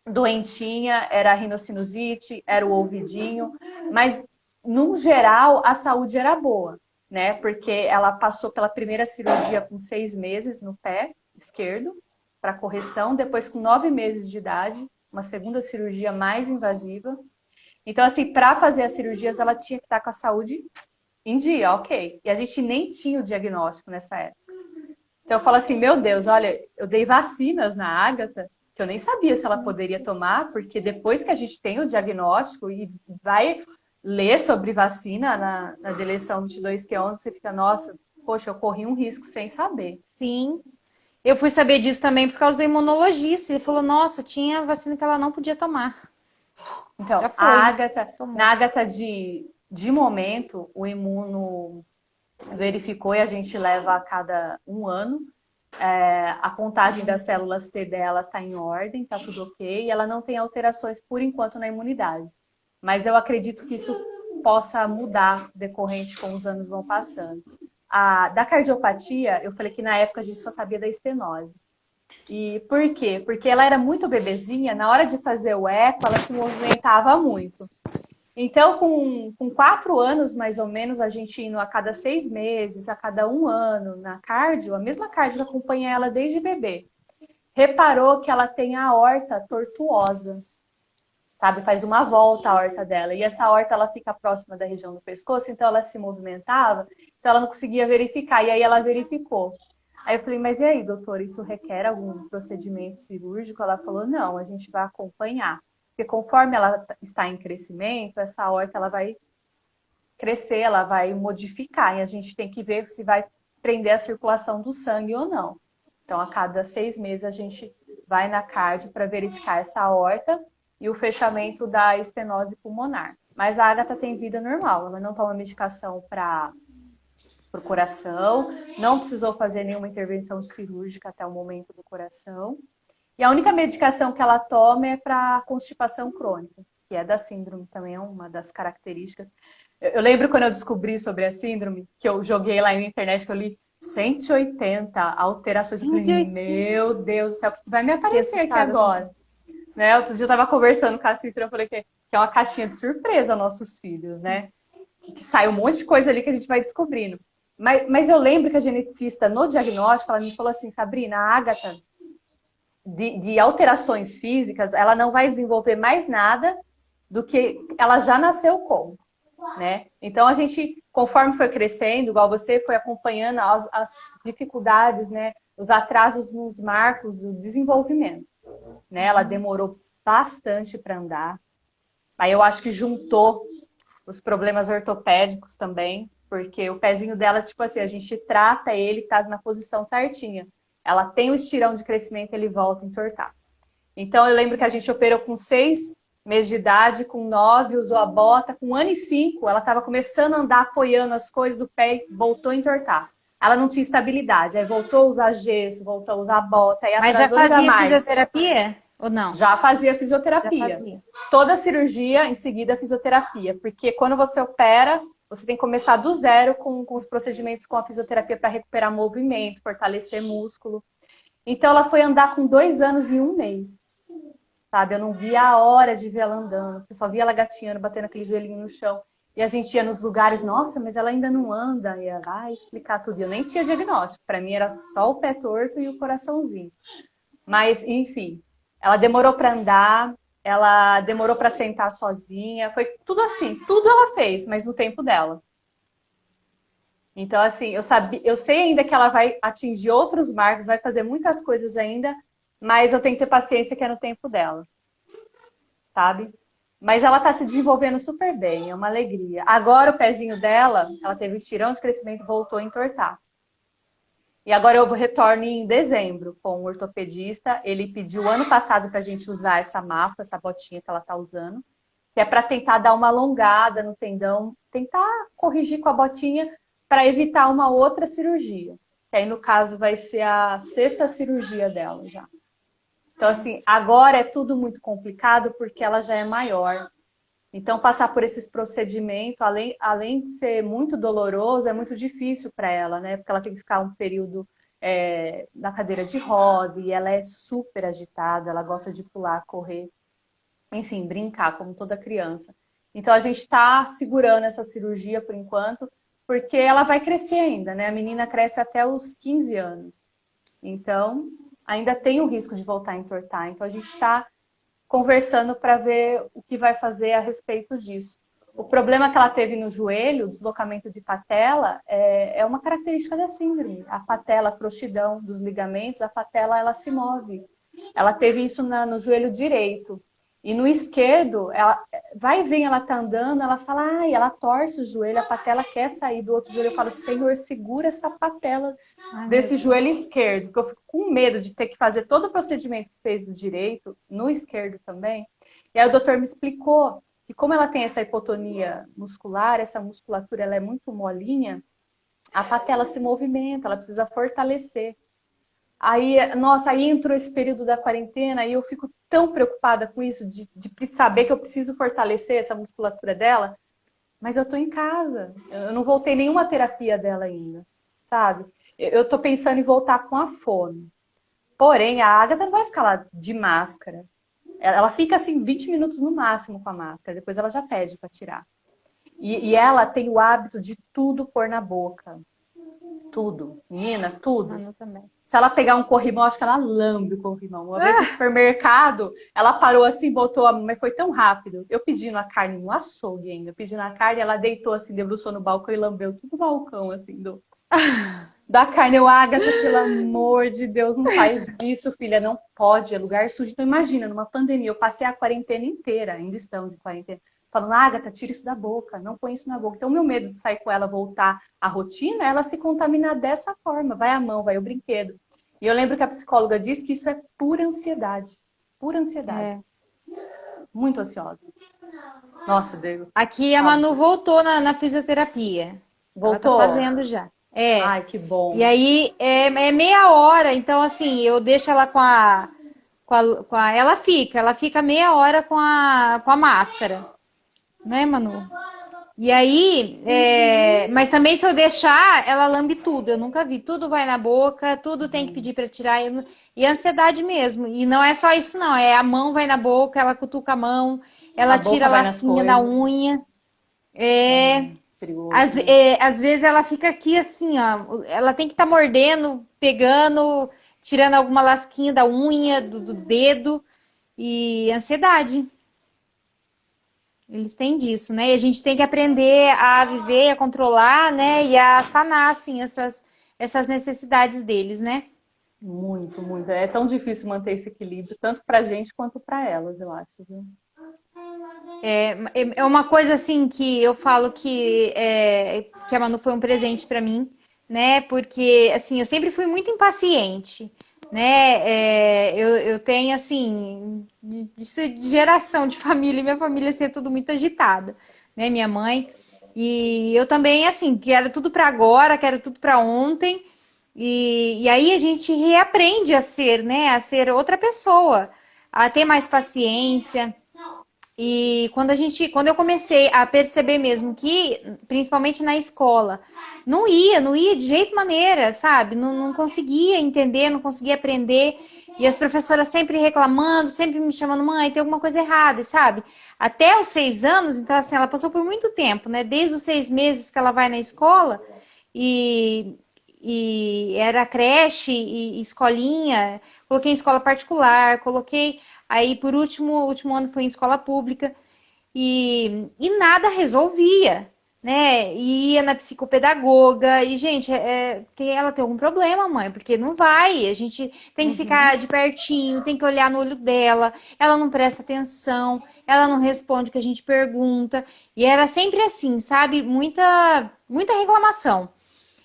doentinha, era a rinocinusite, era o ouvidinho, mas, no geral, a saúde era boa, né? Porque ela passou pela primeira cirurgia com 6 meses no pé esquerdo, para correção, depois com 9 meses de idade, uma segunda cirurgia mais invasiva. Então, assim, para fazer as cirurgias, ela tinha que estar com a saúde em dia, ok. E a gente nem tinha o diagnóstico nessa época. Então, eu falo assim, meu Deus, olha, eu dei vacinas na Agatha, que eu nem sabia se ela poderia tomar, porque depois que a gente tem o diagnóstico e vai ler sobre vacina na deleção 22Q11, você fica, nossa, poxa, eu corri um risco sem saber. Sim. Eu fui saber disso também por causa do imunologista. Ele falou, nossa, tinha vacina que ela não podia tomar. Então, Já foi, a né? Agatha, Tomou. na Agatha de momento, o imuno verificou e a gente leva a cada 1 ano. A contagem das células T dela está em ordem, está tudo ok, e ela não tem alterações por enquanto na imunidade. Mas eu acredito que isso possa mudar decorrente com os anos vão passando. Da cardiopatia, eu falei que na época a gente só sabia da estenose. E por quê? Porque ela era muito bebezinha, na hora de fazer o eco, ela se movimentava muito. Então, com 4 anos, mais ou menos, a gente indo a cada 6 meses, a cada 1 ano na cardio, a mesma cardio que acompanha ela desde bebê, reparou que ela tem a aorta tortuosa, sabe? Faz uma volta a aorta dela. E essa aorta, ela fica próxima da região do pescoço, então ela se movimentava, então ela não conseguia verificar. E aí ela verificou. Aí eu falei, mas e aí, doutora, isso requer algum procedimento cirúrgico? Ela falou, não, a gente vai acompanhar. Porque conforme ela está em crescimento, essa aorta ela vai crescer, ela vai modificar. E a gente tem que ver se vai prender a circulação do sangue ou não. Então, a cada 6 meses, a gente vai na cardio para verificar essa aorta e o fechamento da estenose pulmonar. Mas a Agatha tem vida normal, ela não toma medicação para o coração, não precisou fazer nenhuma intervenção cirúrgica até o momento do coração. E a única medicação que ela toma é para constipação crônica, que é da síndrome, também é uma das características. Eu lembro quando eu descobri sobre a síndrome, que eu joguei lá na internet, que eu li 180 alterações. Eu falei, meu Deus do céu, o que vai me aparecer aqui agora? Né? Outro dia eu estava conversando com a Cícera, eu falei que é uma caixinha de surpresa aos nossos filhos, né? Que sai um monte de coisa ali que a gente vai descobrindo. Mas eu lembro que a geneticista, no diagnóstico, ela me falou assim, Sabrina, a Agatha, de alterações físicas, ela não vai desenvolver mais nada do que ela já nasceu com, né? Então, a gente, conforme foi crescendo, igual você, foi acompanhando as dificuldades, né? Os atrasos nos marcos do desenvolvimento, né? Ela demorou bastante para andar. Aí eu acho que juntou os problemas ortopédicos também, porque o pezinho dela, tipo assim, a gente trata ele, tá na posição certinha. Ela tem o estirão de crescimento, ele volta a entortar. Então, eu lembro que a gente operou com 6 meses de idade, com 9, usou a bota, com 1 ano e 5, ela estava começando a andar, apoiando as coisas, o pé voltou a entortar. Ela não tinha estabilidade, aí voltou a usar gesso, voltou a usar a bota, aí Mas já atrasou ainda fazia mais. fisioterapia? Ou não? Já fazia Já fisioterapia. fazia. Toda cirurgia, em seguida, fisioterapia. Porque quando você opera, você tem que começar do zero com os procedimentos com a fisioterapia para recuperar movimento, fortalecer músculo. Então, ela foi andar com 2 anos e 1 mês. Sabe? Eu não via a hora de ver ela andando. Eu só via ela gatinhando, batendo aquele joelhinho no chão. E a gente ia nos lugares, nossa, mas ela ainda não anda. E ela vai explicar tudo. E eu nem tinha diagnóstico. Para mim era só o pé torto e o coraçãozinho. Mas, enfim, ela demorou para andar, ela demorou para sentar sozinha. Foi tudo assim, tudo ela fez, mas no tempo dela. Então, assim, eu sei ainda que ela vai atingir outros marcos, vai fazer muitas coisas ainda, mas eu tenho que ter paciência que é no tempo dela, sabe? Mas ela tá se desenvolvendo super bem, é uma alegria. Agora o pezinho dela, ela teve um estirão de crescimento e voltou a entortar. E agora eu retorno em dezembro com o ortopedista. Ele pediu ano passado para a gente usar essa mafa, essa botinha que ela tá usando, que é para tentar dar uma alongada no tendão, tentar corrigir com a botinha para evitar uma outra cirurgia. Que aí, no caso, vai ser a 6ª cirurgia dela já. Então, assim, agora é tudo muito complicado porque ela já é maior. Então, passar por esses procedimentos, além de ser muito doloroso, é muito difícil para ela, né? Porque ela tem que ficar um período na cadeira de roda e ela é super agitada, ela gosta de pular, correr, enfim, brincar, como toda criança. Então, a gente está segurando essa cirurgia por enquanto, porque ela vai crescer ainda, né? A menina cresce até os 15 anos. Então, ainda tem o risco de voltar a entortar. Então, a gente está conversando para ver o que vai fazer a respeito disso. O problema que ela teve no joelho, o deslocamento de patela, é uma característica da síndrome. A patela, a frouxidão dos ligamentos, a patela ela se move. Ela teve isso no joelho direito. E no esquerdo, ela vai e vem, ela tá andando, ela fala, ai, ela torce o joelho, a patela quer sair do outro joelho. Eu falo, Senhor, segura essa patela desse joelho esquerdo, porque eu fico com medo de ter que fazer todo o procedimento que fez do direito, no esquerdo também. E aí o doutor me explicou que como ela tem essa hipotonia muscular, essa musculatura ela é muito molinha, a patela se movimenta, ela precisa fortalecer. Aí, nossa, aí entrou esse período da quarentena e eu fico tão preocupada com isso, de saber que eu preciso fortalecer essa musculatura dela, mas eu tô em casa, eu não voltei nenhuma terapia dela ainda, sabe? Eu tô pensando em voltar com a fono. Porém, a Agatha não vai ficar lá de máscara. Ela fica assim 20 minutos no máximo com a máscara, depois ela já pede para tirar. E ela tem o hábito de tudo pôr na boca. Tudo, menina, tudo. Eu também. Se ela pegar um corrimão, acho que ela lambe o corrimão. Uma vez no supermercado, ela parou assim, botou, mas foi tão rápido. Eu pedindo a carne no açougue ainda, pedindo a carne, ela deitou assim, debruçou no balcão e lambeu tudo o balcão, assim, da carne. Eu, Agatha, pelo amor de Deus, não faz isso, filha, não pode, é lugar sujo. Então imagina, numa pandemia, eu passei a quarentena inteira, ainda estamos em quarentena, falando, Agatha, tira isso da boca, não põe isso na boca. Então, o meu medo de sair com ela, voltar à rotina, é ela se contaminar dessa forma. Vai a mão, vai o brinquedo. E eu lembro que a psicóloga disse que isso é pura ansiedade. Pura ansiedade. Muito ansiosa. Nossa, Deus. Aqui a Manu voltou na fisioterapia. Voltou? Ela tá fazendo já. Ai, que bom. E aí é meia hora, então assim, eu deixo ela ela fica meia hora com a máscara. Né, Manu? E aí, mas também se eu deixar, ela lambe tudo. Eu nunca vi. Tudo vai na boca, tudo tem que pedir para tirar. E ansiedade mesmo. E não é só isso, não. É a mão vai na boca, ela cutuca a mão, ela tira a lasquinha da unha. Perigoso, né? Às vezes ela fica aqui assim, ó. Ela tem que estar mordendo, pegando, tirando alguma lasquinha da unha, do dedo. E ansiedade. Eles têm disso, né? E a gente tem que aprender a viver, a controlar, né? E a sanar, assim, essas necessidades deles, né? Muito, muito. É tão difícil manter esse equilíbrio, tanto pra gente quanto pra elas, eu acho, viu? É uma coisa, assim, que eu falo que a Manu foi um presente pra mim, né? Porque, assim, eu sempre fui muito impaciente, né? Eu tenho, assim, de geração de família, minha família assim, é tudo muito agitada, né? Minha mãe. E eu também, assim, quero tudo para agora, quero tudo para ontem. E aí a gente reaprende a ser, né? A ser outra pessoa. a ter mais paciência. E quando eu comecei a perceber mesmo que, principalmente na escola, não ia de jeito maneira, sabe? Não conseguia entender, não conseguia aprender. E as professoras sempre reclamando, sempre me chamando, mãe, tem alguma coisa errada, sabe? Até os 6 anos, então assim, ela passou por muito tempo, né? Desde os 6 meses que ela vai na escola e, e era creche e escolinha, coloquei em escola particular, coloquei. Aí, por último, o último ano foi em escola pública e nada resolvia, né? E ia na psicopedagoga e, gente, ela tem algum problema, mãe, porque não vai. A gente tem que Uhum. ficar de pertinho, tem que olhar no olho dela. Ela não presta atenção, ela não responde o que a gente pergunta. E era sempre assim, sabe? Muita reclamação.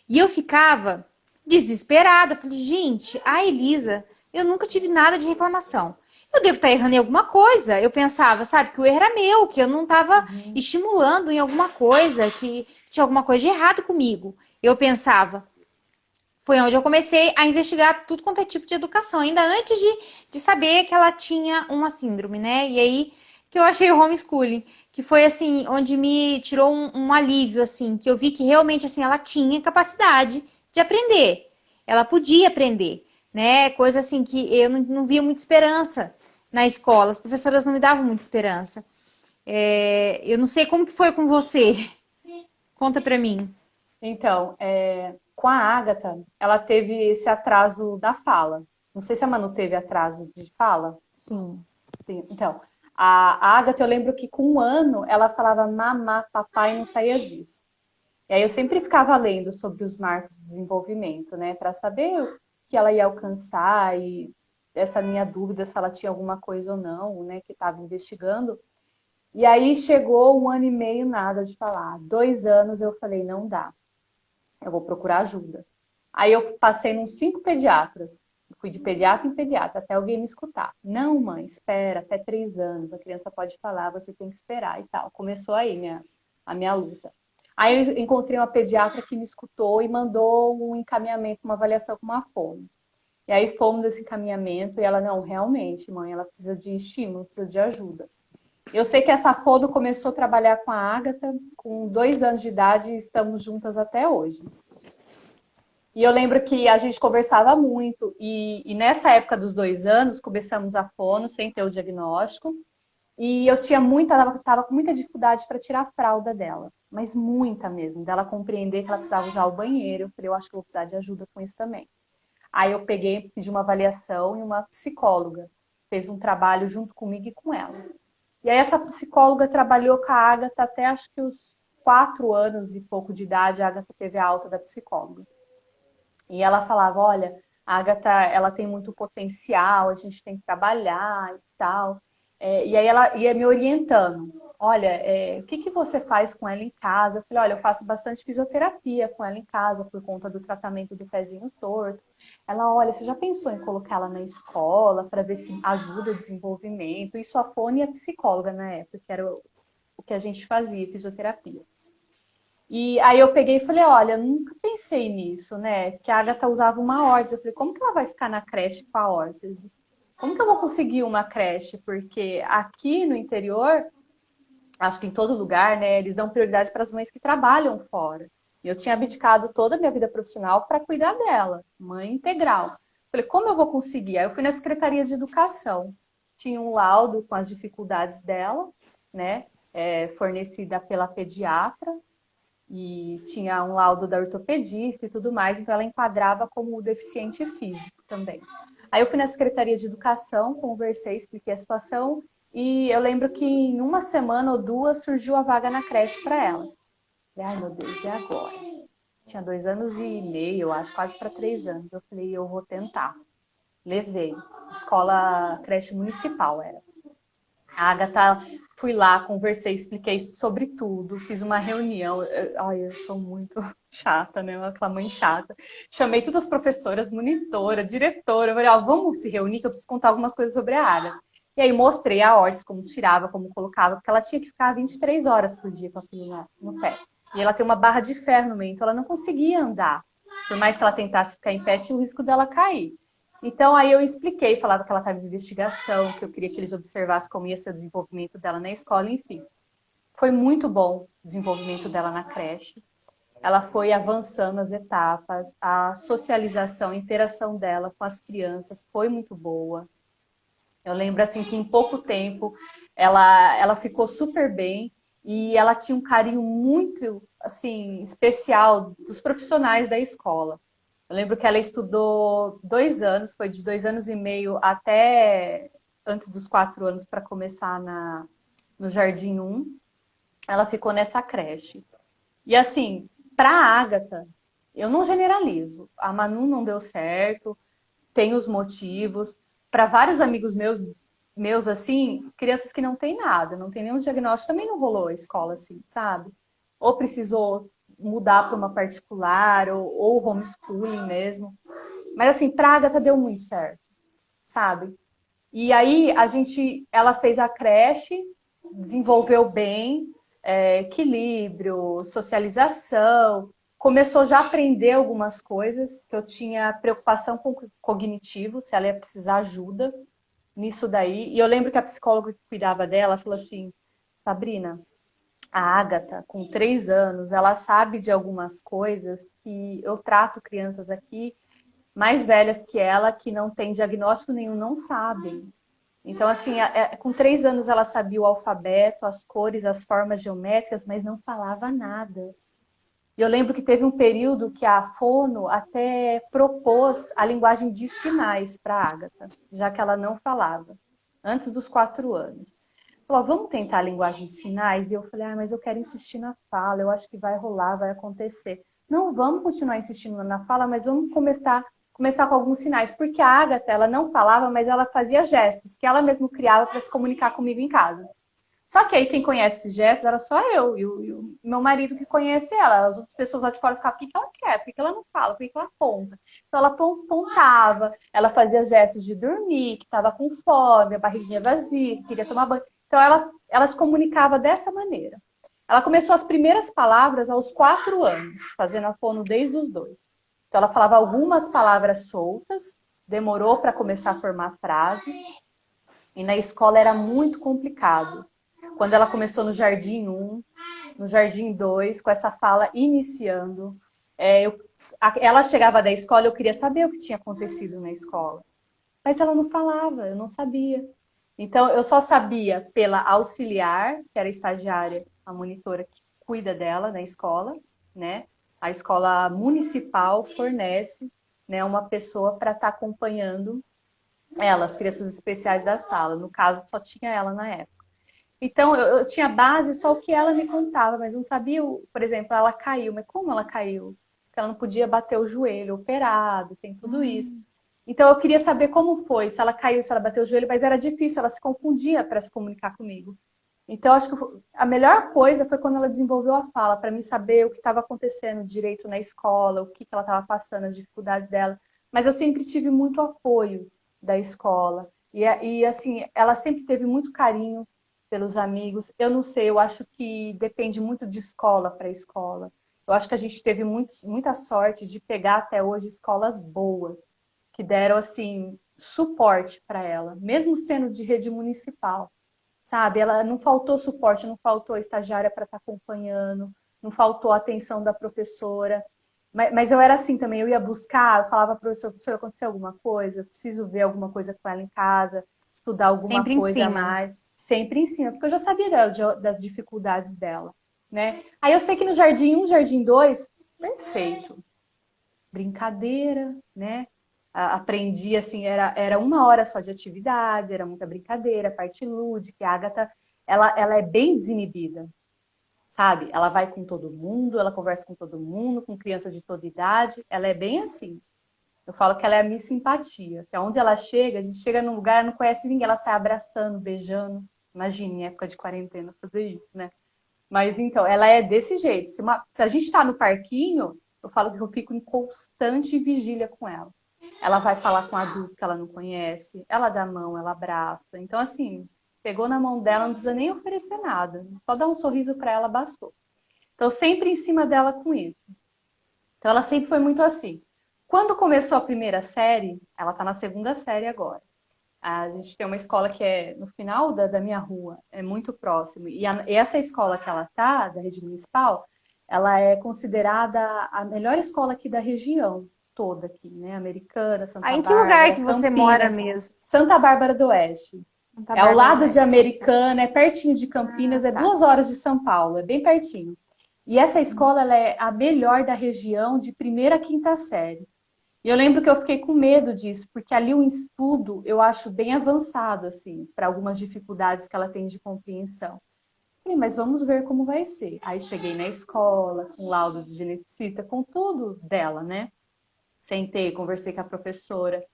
E eu ficava desesperada. Falei, gente, a Elisa, eu nunca tive nada de reclamação. Eu devo estar errando em alguma coisa. Eu pensava, sabe, que o erro era meu, que eu não estava Uhum. estimulando em alguma coisa, que tinha alguma coisa de errado comigo. Eu pensava. Foi onde eu comecei a investigar tudo quanto é tipo de educação, ainda antes de saber que ela tinha uma síndrome, né? E aí que eu achei o homeschooling, que foi assim, onde me tirou um alívio, assim, que eu vi que realmente assim ela tinha capacidade de aprender, ela podia aprender, né? Coisa assim que eu não via muita esperança na escola, as professoras não me davam muita esperança. Eu não sei como que foi com você, conta pra mim. Então, com a Agatha, ela teve esse atraso da fala. Não sei se a Manu teve atraso de fala. Sim. Sim. Então, a Agatha, eu lembro que com 1 ano ela falava mamá, papai, e não saía disso. E aí eu sempre ficava lendo sobre os marcos de desenvolvimento, né, para saber o que ela ia alcançar e essa minha dúvida se ela tinha alguma coisa ou não, né, que estava investigando. E aí chegou 1 ano e meio, nada de falar. 2 anos eu falei, não dá, eu vou procurar ajuda. Aí eu passei nos 5 pediatras. Fui de pediatra em pediatra, até alguém me escutar. Não, mãe, espera, até 3 anos, a criança pode falar, você tem que esperar e tal. Começou aí a minha luta. Aí eu encontrei uma pediatra que me escutou e mandou um encaminhamento, uma avaliação com uma fono. E aí fomos nesse encaminhamento e ela, não, realmente, mãe, ela precisa de estímulo, precisa de ajuda. Eu sei que essa fono começou a trabalhar com a Agatha com 2 anos de idade e estamos juntas até hoje. E eu lembro que a gente conversava muito, e nessa época dos 2 anos, começamos a fono sem ter o diagnóstico, e eu tinha estava com muita dificuldade para tirar a fralda dela, mas muita mesmo, dela compreender que ela precisava usar o banheiro. Eu falei, eu acho que eu vou precisar de ajuda com isso também. Aí eu peguei, pedi uma avaliação e uma psicóloga fez um trabalho junto comigo e com ela. E aí essa psicóloga trabalhou com a Agatha até acho que os 4 anos e pouco de idade, a Agatha teve a alta da psicóloga. E ela falava, olha, a Agatha, ela tem muito potencial, a gente tem que trabalhar e tal. E aí ela ia me orientando. Olha, o que você faz com ela em casa? Eu falei, olha, eu faço bastante fisioterapia com ela em casa por conta do tratamento do pezinho torto. Ela, olha, você já pensou em colocar ela na escola para ver se ajuda o desenvolvimento? Isso a Fone e a psicóloga na época, que era o que a gente fazia, fisioterapia. E aí eu peguei e falei, olha, nunca pensei nisso, né? Que a Agatha usava uma órtese. Eu falei, como que ela vai ficar na creche com a órtese? Como que eu vou conseguir uma creche? Porque aqui no interior, acho que em todo lugar, né, eles dão prioridade para as mães que trabalham fora. E eu tinha abdicado toda a minha vida profissional para cuidar dela, mãe integral. Falei, como eu vou conseguir? Aí eu fui na Secretaria de Educação. Tinha um laudo com as dificuldades dela, né, fornecida pela pediatra e tinha um laudo da ortopedista e tudo mais, então ela enquadrava como deficiente físico também. Aí eu fui na Secretaria de Educação, conversei, expliquei a situação, e eu lembro que em 1 semana ou 2 surgiu a vaga na creche para ela. Falei, ai meu Deus, e agora? Tinha 2 anos e meio, eu acho, quase para 3 anos. Eu falei, eu vou tentar. Levei. Escola creche municipal era. A Agatha, fui lá, conversei, expliquei sobre tudo, fiz uma reunião. Eu sou muito chata, né? Aquela mãe chata. Chamei todas as professoras, monitora, diretora. Eu falei, vamos se reunir que eu preciso contar algumas coisas sobre a Agatha. E aí mostrei a órtese, como tirava, como colocava, porque ela tinha que ficar 23 horas por dia com aquilo no pé. E ela tem uma barra de ferro no meio, então ela não conseguia andar. Por mais que ela tentasse ficar em pé, tinha o risco dela cair. Então, aí eu expliquei, falava que ela estava em investigação, que eu queria que eles observassem como ia ser o desenvolvimento dela na escola, enfim. Foi muito bom o desenvolvimento dela na creche. Ela foi avançando as etapas, a socialização, a interação dela com as crianças foi muito boa. Eu lembro assim que em pouco tempo ela ficou super bem e ela tinha um carinho muito assim especial dos profissionais da escola. Eu lembro que ela estudou 2 anos, foi de 2 anos e meio até antes dos 4 anos para começar no Jardim 1. Ela ficou nessa creche. E assim, para a Ágata, eu não generalizo. A Manu não deu certo, tem os motivos. Para vários amigos meus, assim, crianças que não têm nada, não tem nenhum diagnóstico, também não rolou a escola assim, sabe? Ou precisou mudar para uma particular, ou homeschooling mesmo. Mas assim, para a Agatha deu muito certo, sabe? E aí ela fez a creche, desenvolveu bem, equilíbrio, socialização, começou já a aprender algumas coisas, que eu tinha preocupação com o cognitivo, se ela ia precisar ajuda nisso daí. E eu lembro que a psicóloga que cuidava dela falou assim, Sabrina, a Ágata, com 3 anos, ela sabe de algumas coisas que eu trato crianças aqui mais velhas que ela, que não tem diagnóstico nenhum, não sabem. Então, assim, com 3 anos ela sabia o alfabeto, as cores, as formas geométricas, mas não falava nada. E eu lembro que teve um período que a Fono até propôs a linguagem de sinais para a Ágata, já que ela não falava, antes dos 4 anos. Falou, vamos tentar a linguagem de sinais? E eu falei, mas eu quero insistir na fala, eu acho que vai rolar, vai acontecer. Não, vamos continuar insistindo na fala, mas vamos começar com alguns sinais. Porque a Agatha, ela não falava, mas ela fazia gestos, que ela mesma criava para se comunicar comigo em casa. Só que aí quem conhece esses gestos era só eu e o meu marido que conhece ela. As outras pessoas lá de fora ficavam, o que que ela quer? Por que que ela não fala? Por que que ela aponta? Então ela apontava, ela fazia gestos de dormir, que estava com fome, a barriguinha vazia, que queria tomar banho. Então ela se comunicava dessa maneira. Ela começou as primeiras palavras aos 4 anos, fazendo a fono desde os 2. Então ela falava algumas palavras soltas, demorou para começar a formar frases, e na escola era muito complicado. Quando ela começou no Jardim 1, no Jardim 2, com essa fala iniciando, ela chegava da escola, eu queria saber o que tinha acontecido na escola. Mas ela não falava, eu não sabia. Então, eu só sabia pela auxiliar, que era a estagiária, a monitora que cuida dela na escola, né? A escola municipal fornece, né, uma pessoa para estar acompanhando ela, as crianças especiais da sala. No caso, só tinha ela na época. Então, eu tinha base só o que ela me contava, mas não sabia, por exemplo, ela caiu. Mas como ela caiu? Porque ela não podia bater o joelho, operado, tem tudo isso. Então, eu queria saber como foi, se ela caiu, se ela bateu o joelho, mas era difícil, ela se confundia para se comunicar comigo. Então, acho que a melhor coisa foi quando ela desenvolveu a fala, para mim saber o que estava acontecendo direito na escola, o que ela estava passando, as dificuldades dela. Mas eu sempre tive muito apoio da escola. E assim, ela sempre teve muito carinho pelos amigos. Eu não sei, eu acho que depende muito de escola para escola. Eu acho que a gente teve muita sorte de pegar até hoje escolas boas, que deram assim suporte para ela, mesmo sendo de rede municipal, sabe? Ela não faltou suporte, não faltou estagiária para estar acompanhando, não faltou atenção da professora. Mas eu era assim também, eu ia buscar, eu falava, professor, aconteceu alguma coisa? Eu preciso ver alguma coisa com ela em casa, estudar alguma Sempre em coisa a cima. mais. Sempre em cima, porque eu já sabia das dificuldades dela, né? Aí eu sei que no Jardim 1, Jardim 2, perfeito. Brincadeira, né? Aprendi, assim, era 1 hora só de atividade, era muita brincadeira, parte lúdica. A Agatha, ela é bem desinibida, sabe? Ela vai com todo mundo, ela conversa com todo mundo, com criança de toda idade. Ela é bem assim. Eu falo que ela é a minha simpatia. Que aonde ela chega, a gente chega num lugar, não conhece ninguém, ela sai abraçando, beijando. Imagina, em época de quarentena, fazer isso, né? Mas então, ela é desse jeito. Se a gente tá no parquinho, eu falo que eu fico em constante vigília com ela. Ela vai falar com um adulto que ela não conhece, ela dá a mão, ela abraça. Então, assim, pegou na mão dela, não precisa nem oferecer nada. Só dar um sorriso para ela, bastou. Então, sempre em cima dela com isso. Então, ela sempre foi muito assim. Quando começou a primeira série, ela está na segunda série agora. A gente tem uma escola que é no final da minha rua, é muito próximo. E essa escola que ela está, da rede municipal, ela é considerada a melhor escola aqui da região toda aqui, né? Americana, Santa Em que lugar Bárbara, que você mora Campinas, mesmo? Santa Bárbara do Oeste. Santa É ao Bárbara do lado de Oeste. Americana, é pertinho de Campinas, é Tá. 2 horas de São Paulo, é bem pertinho. E essa escola ela é a melhor da região de primeira a quinta série. E eu lembro que eu fiquei com medo disso, porque ali o estudo eu acho bem avançado, assim, para algumas dificuldades que ela tem de compreensão. Falei, mas vamos ver como vai ser. Aí cheguei na escola, com laudo de geneticista, com tudo dela, né? Sentei, conversei com a professora.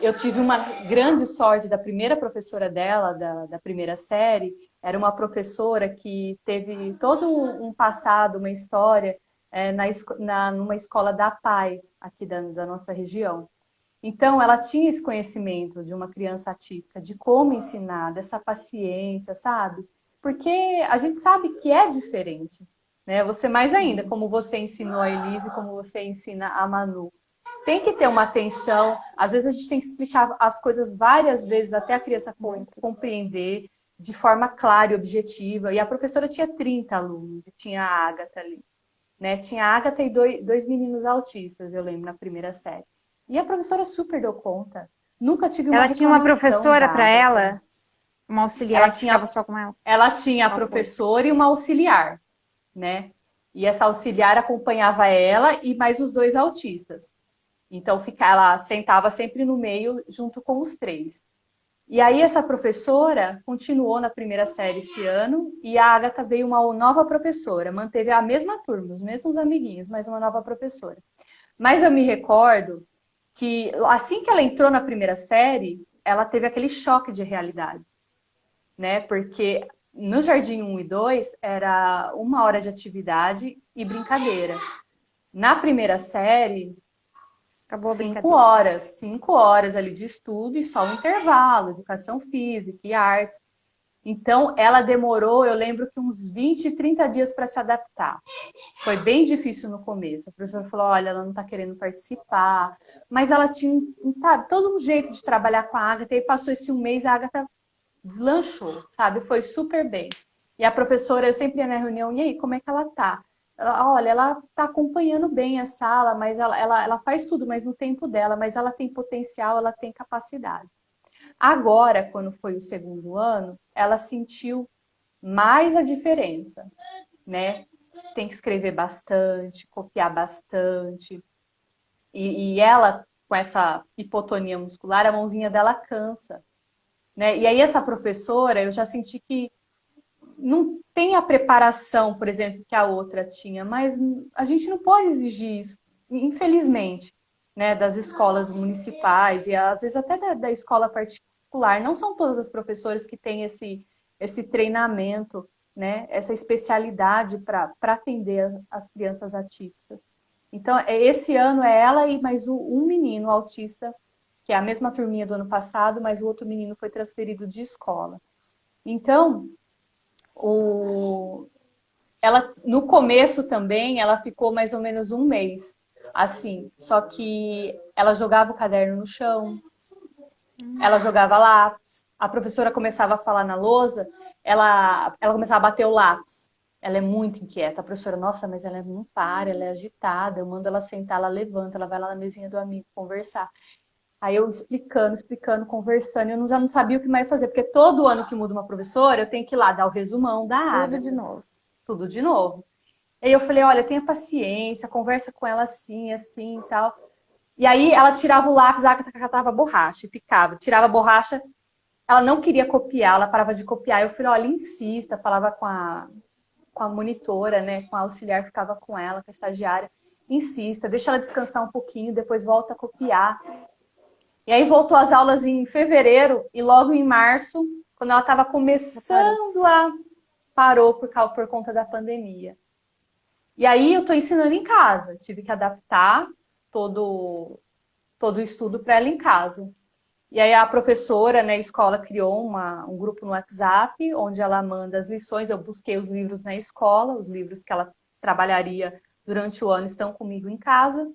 Eu tive uma grande sorte da primeira professora dela, da primeira série, era uma professora que teve todo um passado, uma história numa escola da PAI, aqui da nossa região. Então, ela tinha esse conhecimento de uma criança atípica, de como ensinar, dessa paciência, sabe? Porque a gente sabe que é diferente, né? Você mais ainda, como você ensinou a Elise, como você ensina a Manu. Tem que ter uma atenção, às vezes a gente tem que explicar as coisas várias vezes até a criança compreender de forma clara e objetiva. E a professora tinha 30 alunos, e tinha a Agatha ali, né? Tinha a Agatha e dois meninos autistas, eu lembro, na primeira série. E a professora super deu conta. Nunca tive uma Ela tinha uma reclamação professora da para Agatha. ela? Uma auxiliar Ela que ficava tinha, só com ela? ela tinha a Qual foi? professora e uma auxiliar, né? E essa auxiliar acompanhava ela e mais os 2 autistas. Então, ela sentava sempre no meio, junto com os 3. E aí, essa professora continuou na primeira série esse ano, e a Agatha veio uma nova professora, manteve a mesma turma, os mesmos amiguinhos, mas uma nova professora. Mas eu me recordo que, assim que ela entrou na primeira série, ela teve aquele choque de realidade, né? Porque no Jardim 1 e 2 era 1 hora de atividade e brincadeira. Na primeira série, Acabou a 5 brincadeira. horas, 5 horas ali de estudo e só um intervalo, educação física e artes. Então, ela demorou, eu lembro que uns 20, 30 dias para se adaptar. Foi bem difícil no começo. A professora falou, olha, ela não está querendo participar. Mas ela tinha todo um jeito de trabalhar com a Agatha. E passou esse 1 mês, a Agatha deslanchou, sabe? Foi super bem. E a professora, eu sempre ia na reunião, e aí, como é que ela tá? Olha, ela tá acompanhando bem a sala, mas ela faz tudo, mas no tempo dela, mas ela tem potencial, ela tem capacidade. Agora, quando foi o segundo ano, ela sentiu mais a diferença, né? Tem que escrever bastante, copiar bastante. E ela, com essa hipotonia muscular, a mãozinha dela cansa, né? E aí essa professora, eu já senti que não tem a preparação, por exemplo, que a outra tinha, mas a gente não pode exigir isso, infelizmente, né, das escolas municipais e às vezes até da escola particular. Não são todas as professoras que têm esse treinamento, né, essa especialidade para atender as crianças atípicas. Então, esse ano é ela e mais um menino autista, que é a mesma turminha do ano passado, mas o outro menino foi transferido de escola. Então, ela no começo também, ela ficou mais ou menos 1 mês, assim, só que ela jogava o caderno no chão, ela jogava lápis, a professora começava a falar na lousa, ela começava a bater o lápis. Ela é muito inquieta. A professora, nossa, mas ela não para, ela é agitada. Eu mando ela sentar, ela levanta, ela vai lá na mesinha do amigo conversar. Aí eu explicando, conversando, eu já não sabia o que mais fazer, porque todo ano que muda uma professora, eu tenho que ir lá dar o resumão da Tudo Agatha. de novo. Tudo de novo. Aí eu falei, olha, tenha paciência, conversa com ela assim, assim e tal. E aí ela tirava o lápis, a Agatha catava a borracha e ficava. Tirava a borracha, ela não queria copiar, ela parava de copiar. Eu falei, olha, insista, falava com a monitora, né, com a auxiliar que ficava com ela, com a estagiária. Insista, deixa ela descansar um pouquinho, depois volta a copiar. E aí voltou às aulas em fevereiro e logo em março, quando ela estava começando parou por conta da pandemia. E aí eu estou ensinando em casa, tive que adaptar todo o estudo para ela em casa. E aí a professora, né, a escola criou um grupo no WhatsApp, onde ela manda as lições, eu busquei os livros na escola, os livros que ela trabalharia durante o ano estão comigo em casa.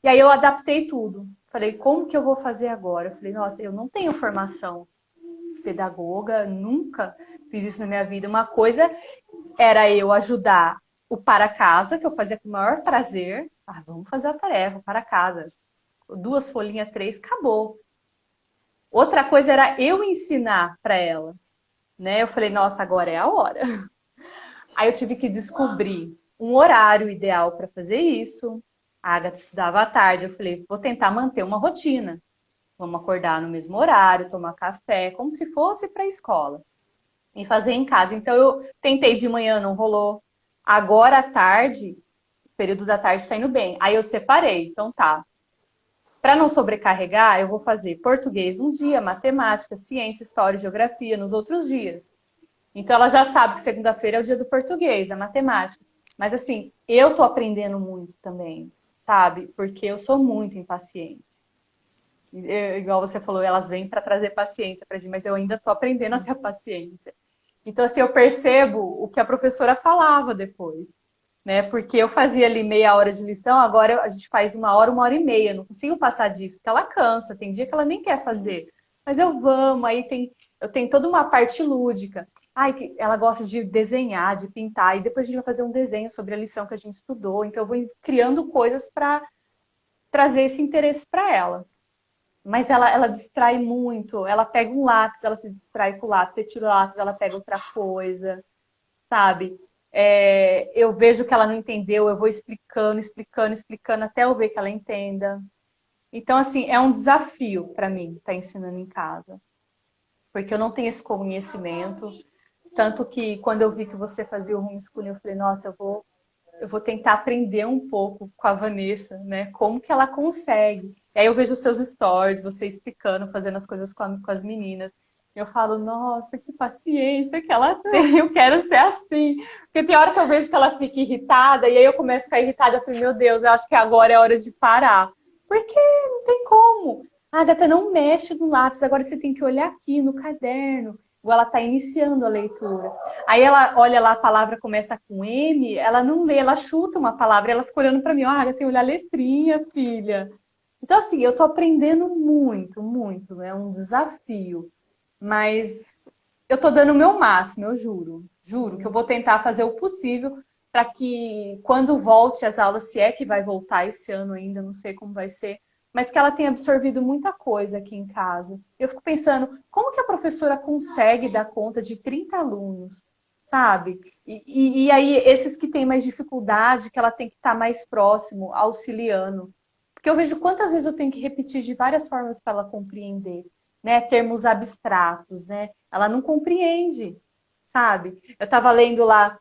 E aí eu adaptei tudo. Falei, como que eu vou fazer agora? Eu falei, nossa, eu não tenho formação pedagoga, nunca fiz isso na minha vida. Uma coisa era eu ajudar o para casa, que eu fazia com o maior prazer. Ah, vamos fazer a tarefa, para casa. 2 folhinhas, 3, acabou. Outra coisa era eu ensinar para ela, né? Eu falei, nossa, agora é a hora. Aí eu tive que descobrir um horário ideal para fazer isso. A Agatha estudava à tarde, eu falei, vou tentar manter uma rotina. Vamos acordar no mesmo horário, tomar café, como se fosse para a escola. E fazer em casa. Então eu tentei de manhã, não rolou. Agora à tarde, o período da tarde está indo bem. Aí eu separei. Então tá. Para não sobrecarregar, eu vou fazer português um dia, matemática, ciência, história, geografia nos outros dias. Então ela já sabe que segunda-feira é o dia do português, a matemática. Mas assim, eu tô aprendendo muito também, sabe? Porque eu sou muito impaciente. Igual você falou, elas vêm para trazer paciência para gente, mas eu ainda tô aprendendo a ter paciência. Então assim, eu percebo o que a professora falava depois, né? Porque eu fazia ali meia hora de lição, agora a gente faz 1 hora e meia, não consigo passar disso, porque ela cansa, tem dia que ela nem quer fazer. Mas eu vamos, eu tenho toda uma parte lúdica. Ai, ela gosta de desenhar, de pintar, e depois a gente vai fazer um desenho sobre a lição que a gente estudou. Então eu vou criando coisas para trazer esse interesse para ela. Mas ela distrai muito, ela pega um lápis, ela se distrai com o lápis, você tira o lápis, ela pega outra coisa, sabe? Eu vejo que ela não entendeu, eu vou explicando, explicando, explicando, até eu ver que ela entenda. Então, assim, é um desafio para mim estar ensinando em casa. Porque eu não tenho esse conhecimento. Tanto que quando eu vi que você fazia o homeschooling, eu falei, nossa, eu vou tentar aprender um pouco com a Vanessa, né? Como que ela consegue. E aí eu vejo os seus stories, você explicando, fazendo as coisas com as meninas. Eu falo, nossa, que paciência que ela tem, eu quero ser assim. Porque tem hora que eu vejo que ela fica irritada, e aí eu começo a ficar irritada, eu falo, meu Deus, eu acho que agora é hora de parar. Porque não tem como. A Agatha não mexe no lápis, agora você tem que olhar aqui no caderno. Ou ela está iniciando a leitura. Aí ela olha lá, a palavra começa com M, ela não lê, ela chuta uma palavra, ela fica olhando para mim, ah, eu tenho que olhar a letrinha, filha. Então, assim, eu estou aprendendo muito, muito, é um desafio. Mas eu estou dando o meu máximo, eu juro. Juro que eu vou tentar fazer o possível para que quando volte às aulas, se é que vai voltar esse ano ainda, não sei como vai ser, mas que ela tenha absorvido muita coisa aqui em casa. Eu fico pensando, como que a professora consegue dar conta de 30 alunos, sabe? E aí, esses que têm mais dificuldade, que ela tem que estar mais próximo, auxiliando. Porque eu vejo quantas vezes eu tenho que repetir de várias formas para ela compreender, né? Termos abstratos, né? Ela não compreende, sabe? Eu estava lendo lá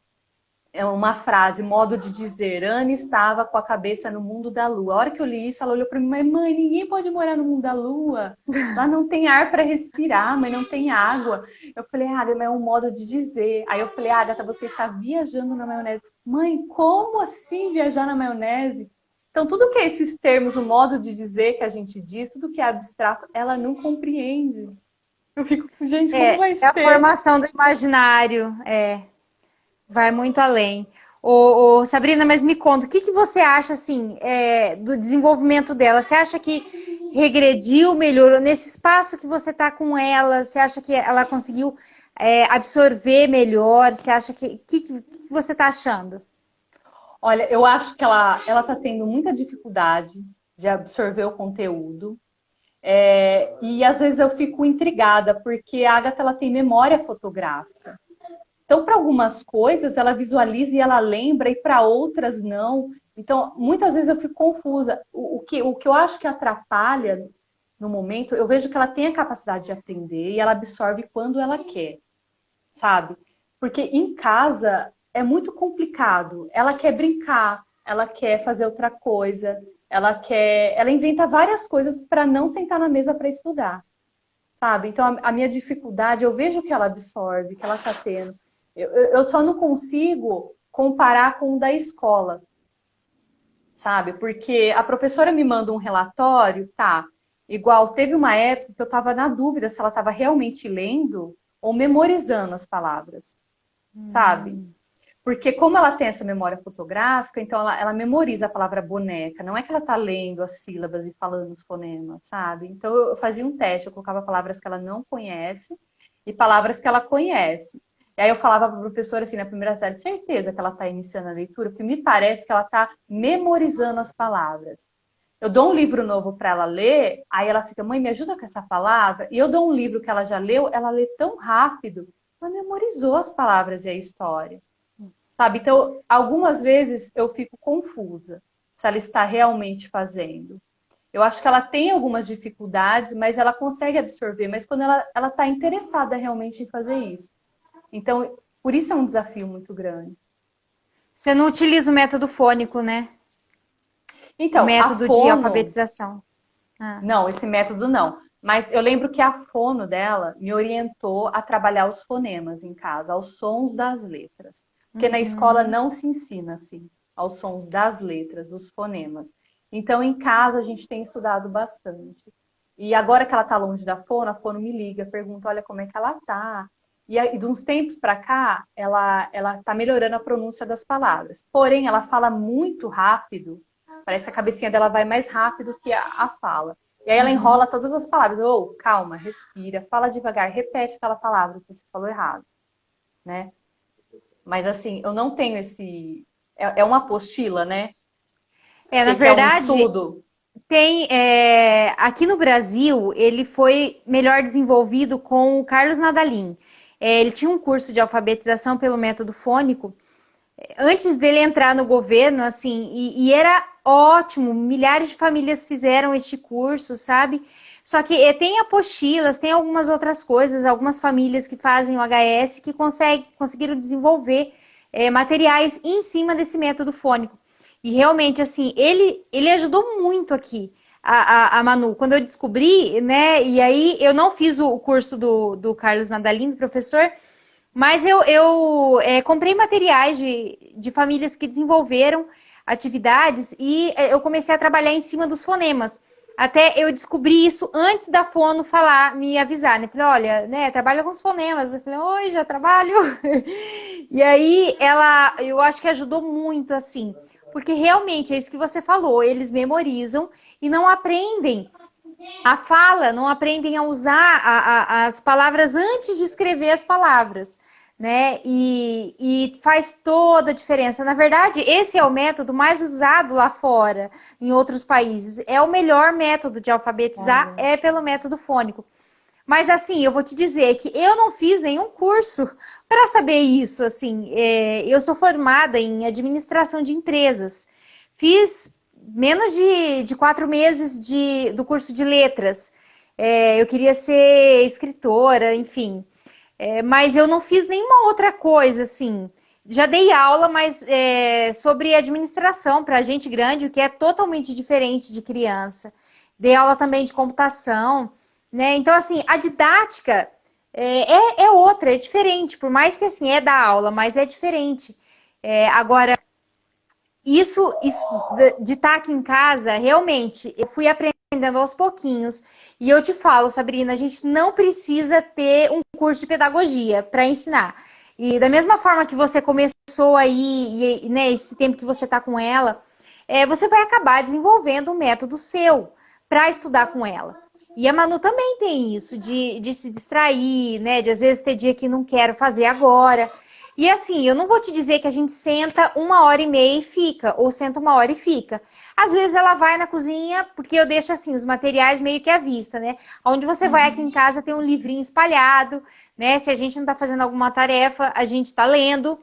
uma frase, modo de dizer, Anne estava com a cabeça no mundo da lua. A hora que eu li isso, ela olhou para mim, mas mãe, ninguém pode morar no mundo da lua. Lá não tem ar para respirar, mas não tem água. Eu falei, Agatha, mas é um modo de dizer. Aí eu falei, Agatha, você está viajando na maionese. Mãe, como assim viajar na maionese? Então, tudo que é esses termos, o modo de dizer que a gente diz, tudo que é abstrato, ela não compreende. Eu fico, gente, como vai É a ser? formação do imaginário, vai muito além. Sabrina, mas me conta, o que que você acha, assim, do desenvolvimento dela? Você acha que regrediu, melhorou nesse espaço que você está com ela? Você acha que ela conseguiu, absorver melhor? Você acha que você está achando? Olha, eu acho que ela está tendo muita dificuldade de absorver o conteúdo. E às vezes eu fico intrigada, porque a Agatha ela tem memória fotográfica. Então, para algumas coisas, ela visualiza e ela lembra, e para outras não. Então, muitas vezes eu fico confusa. O que eu acho que atrapalha no momento, eu vejo que ela tem a capacidade de aprender e ela absorve quando ela quer, sabe? Porque em casa é muito complicado. Ela quer brincar, ela quer fazer outra coisa, ela inventa várias coisas para não sentar na mesa para estudar, sabe? Então a minha dificuldade, eu vejo que ela absorve, que ela está tendo. Eu só não consigo comparar com o da escola, sabe? Porque a professora me manda um relatório, tá? Igual, teve uma época que eu estava na dúvida se ela estava realmente lendo ou memorizando as palavras, sabe? Porque como ela tem essa memória fotográfica, então ela memoriza a palavra boneca. Não é que ela está lendo as sílabas e falando os fonemas, sabe? Então eu fazia um teste, eu colocava palavras que ela não conhece e palavras que ela conhece. E aí eu falava para a professora assim, na primeira série, certeza que ela está iniciando a leitura, porque me parece que ela está memorizando as palavras. Eu dou um livro novo para ela ler, aí ela fica, mãe, me ajuda com essa palavra. E eu dou um livro que ela já leu, ela lê tão rápido, ela memorizou as palavras e a história. Sabe? Então, algumas vezes eu fico confusa se ela está realmente fazendo. Eu acho que ela tem algumas dificuldades, mas ela consegue absorver, mas quando ela está interessada realmente em fazer isso. Então, por isso é um desafio muito grande. Você não utiliza o método fônico, né? O Então, a método de fono, alfabetização. Ah. não, esse método não. Mas eu lembro que a fono dela me orientou a trabalhar os fonemas em casa, aos sons das letras. Porque na escola não se ensina assim, aos sons das letras, os fonemas. Então, em casa, a gente tem estudado bastante. E agora que ela está longe da fono, a fono me liga, pergunta, olha como é que ela tá. E de uns tempos para cá, ela está melhorando a pronúncia das palavras. Porém, ela fala muito rápido, parece que a cabecinha dela vai mais rápido que a fala. E aí ela enrola todas as palavras. Ô, calma, respira, fala devagar, repete aquela palavra que você falou errado, né? Mas assim, eu não tenho esse... É uma apostila, né? Na Que é um verdade, estudo. tem aqui no Brasil, ele foi melhor desenvolvido com o Carlos Nadalim. Ele tinha um curso de alfabetização pelo método fônico antes dele entrar no governo, assim, e era ótimo. Milhares de famílias fizeram este curso, sabe? Só que tem apostilas, tem algumas outras coisas, algumas famílias que fazem o HS que conseguiram desenvolver materiais em cima desse método fônico. E realmente, assim, ele ajudou muito aqui, a Manu. Quando eu descobri, né, e aí eu não fiz o curso do Carlos Nadalim, do professor, mas eu comprei materiais de famílias que desenvolveram atividades e eu comecei a trabalhar em cima dos fonemas. Até eu descobri isso antes da fono falar, me avisar, né? Falei, olha, né, trabalha com os fonemas. Eu falei, oi, já trabalho. E aí eu acho que ajudou muito, assim, porque realmente é isso que você falou, eles memorizam e não aprendem a fala, não aprendem a usar as palavras antes de escrever as palavras, né? E faz toda a diferença. Na verdade, esse é o método mais usado lá fora, em outros países. É o melhor método de alfabetizar, é pelo método fônico. Mas assim, eu vou te dizer que eu não fiz nenhum curso para saber isso. Assim, eu sou formada em administração de empresas. Fiz menos de 4 meses do curso de letras. Eu queria ser escritora, enfim. Mas eu não fiz nenhuma outra coisa, assim. Já dei aula, mas sobre administração para gente grande, o que é totalmente diferente de criança. Dei aula também de computação, né? Então, assim, a didática é outra, é diferente. Por mais que, assim, é da aula, mas é diferente. Agora, isso de estar aqui em casa, realmente, eu fui aprendendo aos pouquinhos. E eu te falo, Sabrina, a gente não precisa ter um curso de pedagogia para ensinar. E da mesma forma que você começou aí, e, né, esse tempo que você está com ela, você vai acabar desenvolvendo um método seu para estudar com ela. E a Manu também tem isso, de se distrair, né? De às vezes ter dia que não quero fazer agora. E assim, eu não vou te dizer que a gente senta 1h30 e fica, ou senta 1 hora e fica. Às vezes ela vai na cozinha, porque eu deixo assim, os materiais meio que à vista, né? Onde você vai aqui em casa tem um livrinho espalhado, né? Se a gente não tá fazendo alguma tarefa, a gente tá lendo.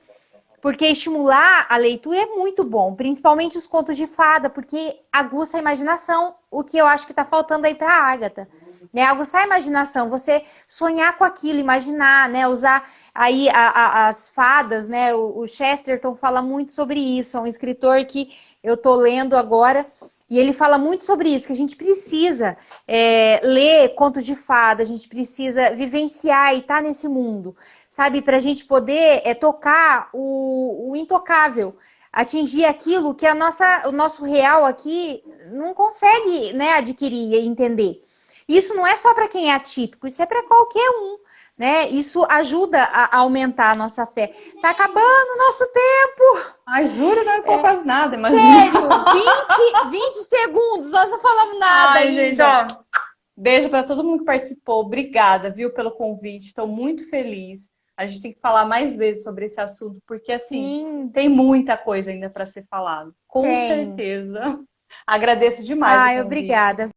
Porque estimular a leitura é muito bom, principalmente os contos de fada, porque aguça a imaginação, o que eu acho que está faltando aí para a Ágata. Né? Aguçar a imaginação, você sonhar com aquilo, imaginar, né? Usar aí as fadas, né? O Chesterton fala muito sobre isso, é um escritor que eu estou lendo agora, e ele fala muito sobre isso, que a gente precisa ler contos de fada, a gente precisa vivenciar e estar nesse mundo, sabe? Para a gente poder tocar o intocável, atingir aquilo que o nosso real aqui não consegue, né, adquirir e entender. Isso não é só para quem é atípico, isso é para qualquer um. né? Isso ajuda a aumentar a nossa fé. Tá acabando o nosso tempo. Ai, juro, não falou quase nada, mas... Sério, 20 segundos, nós não falamos nada Ai, ainda. gente, ó, beijo para todo mundo que participou. Obrigada, viu, pelo convite. Estou muito feliz. A gente tem que falar mais vezes sobre esse assunto, porque, assim, Sim, tem muita coisa ainda para ser falado. Com tem. certeza. Agradeço demais o Ai, convite. obrigada.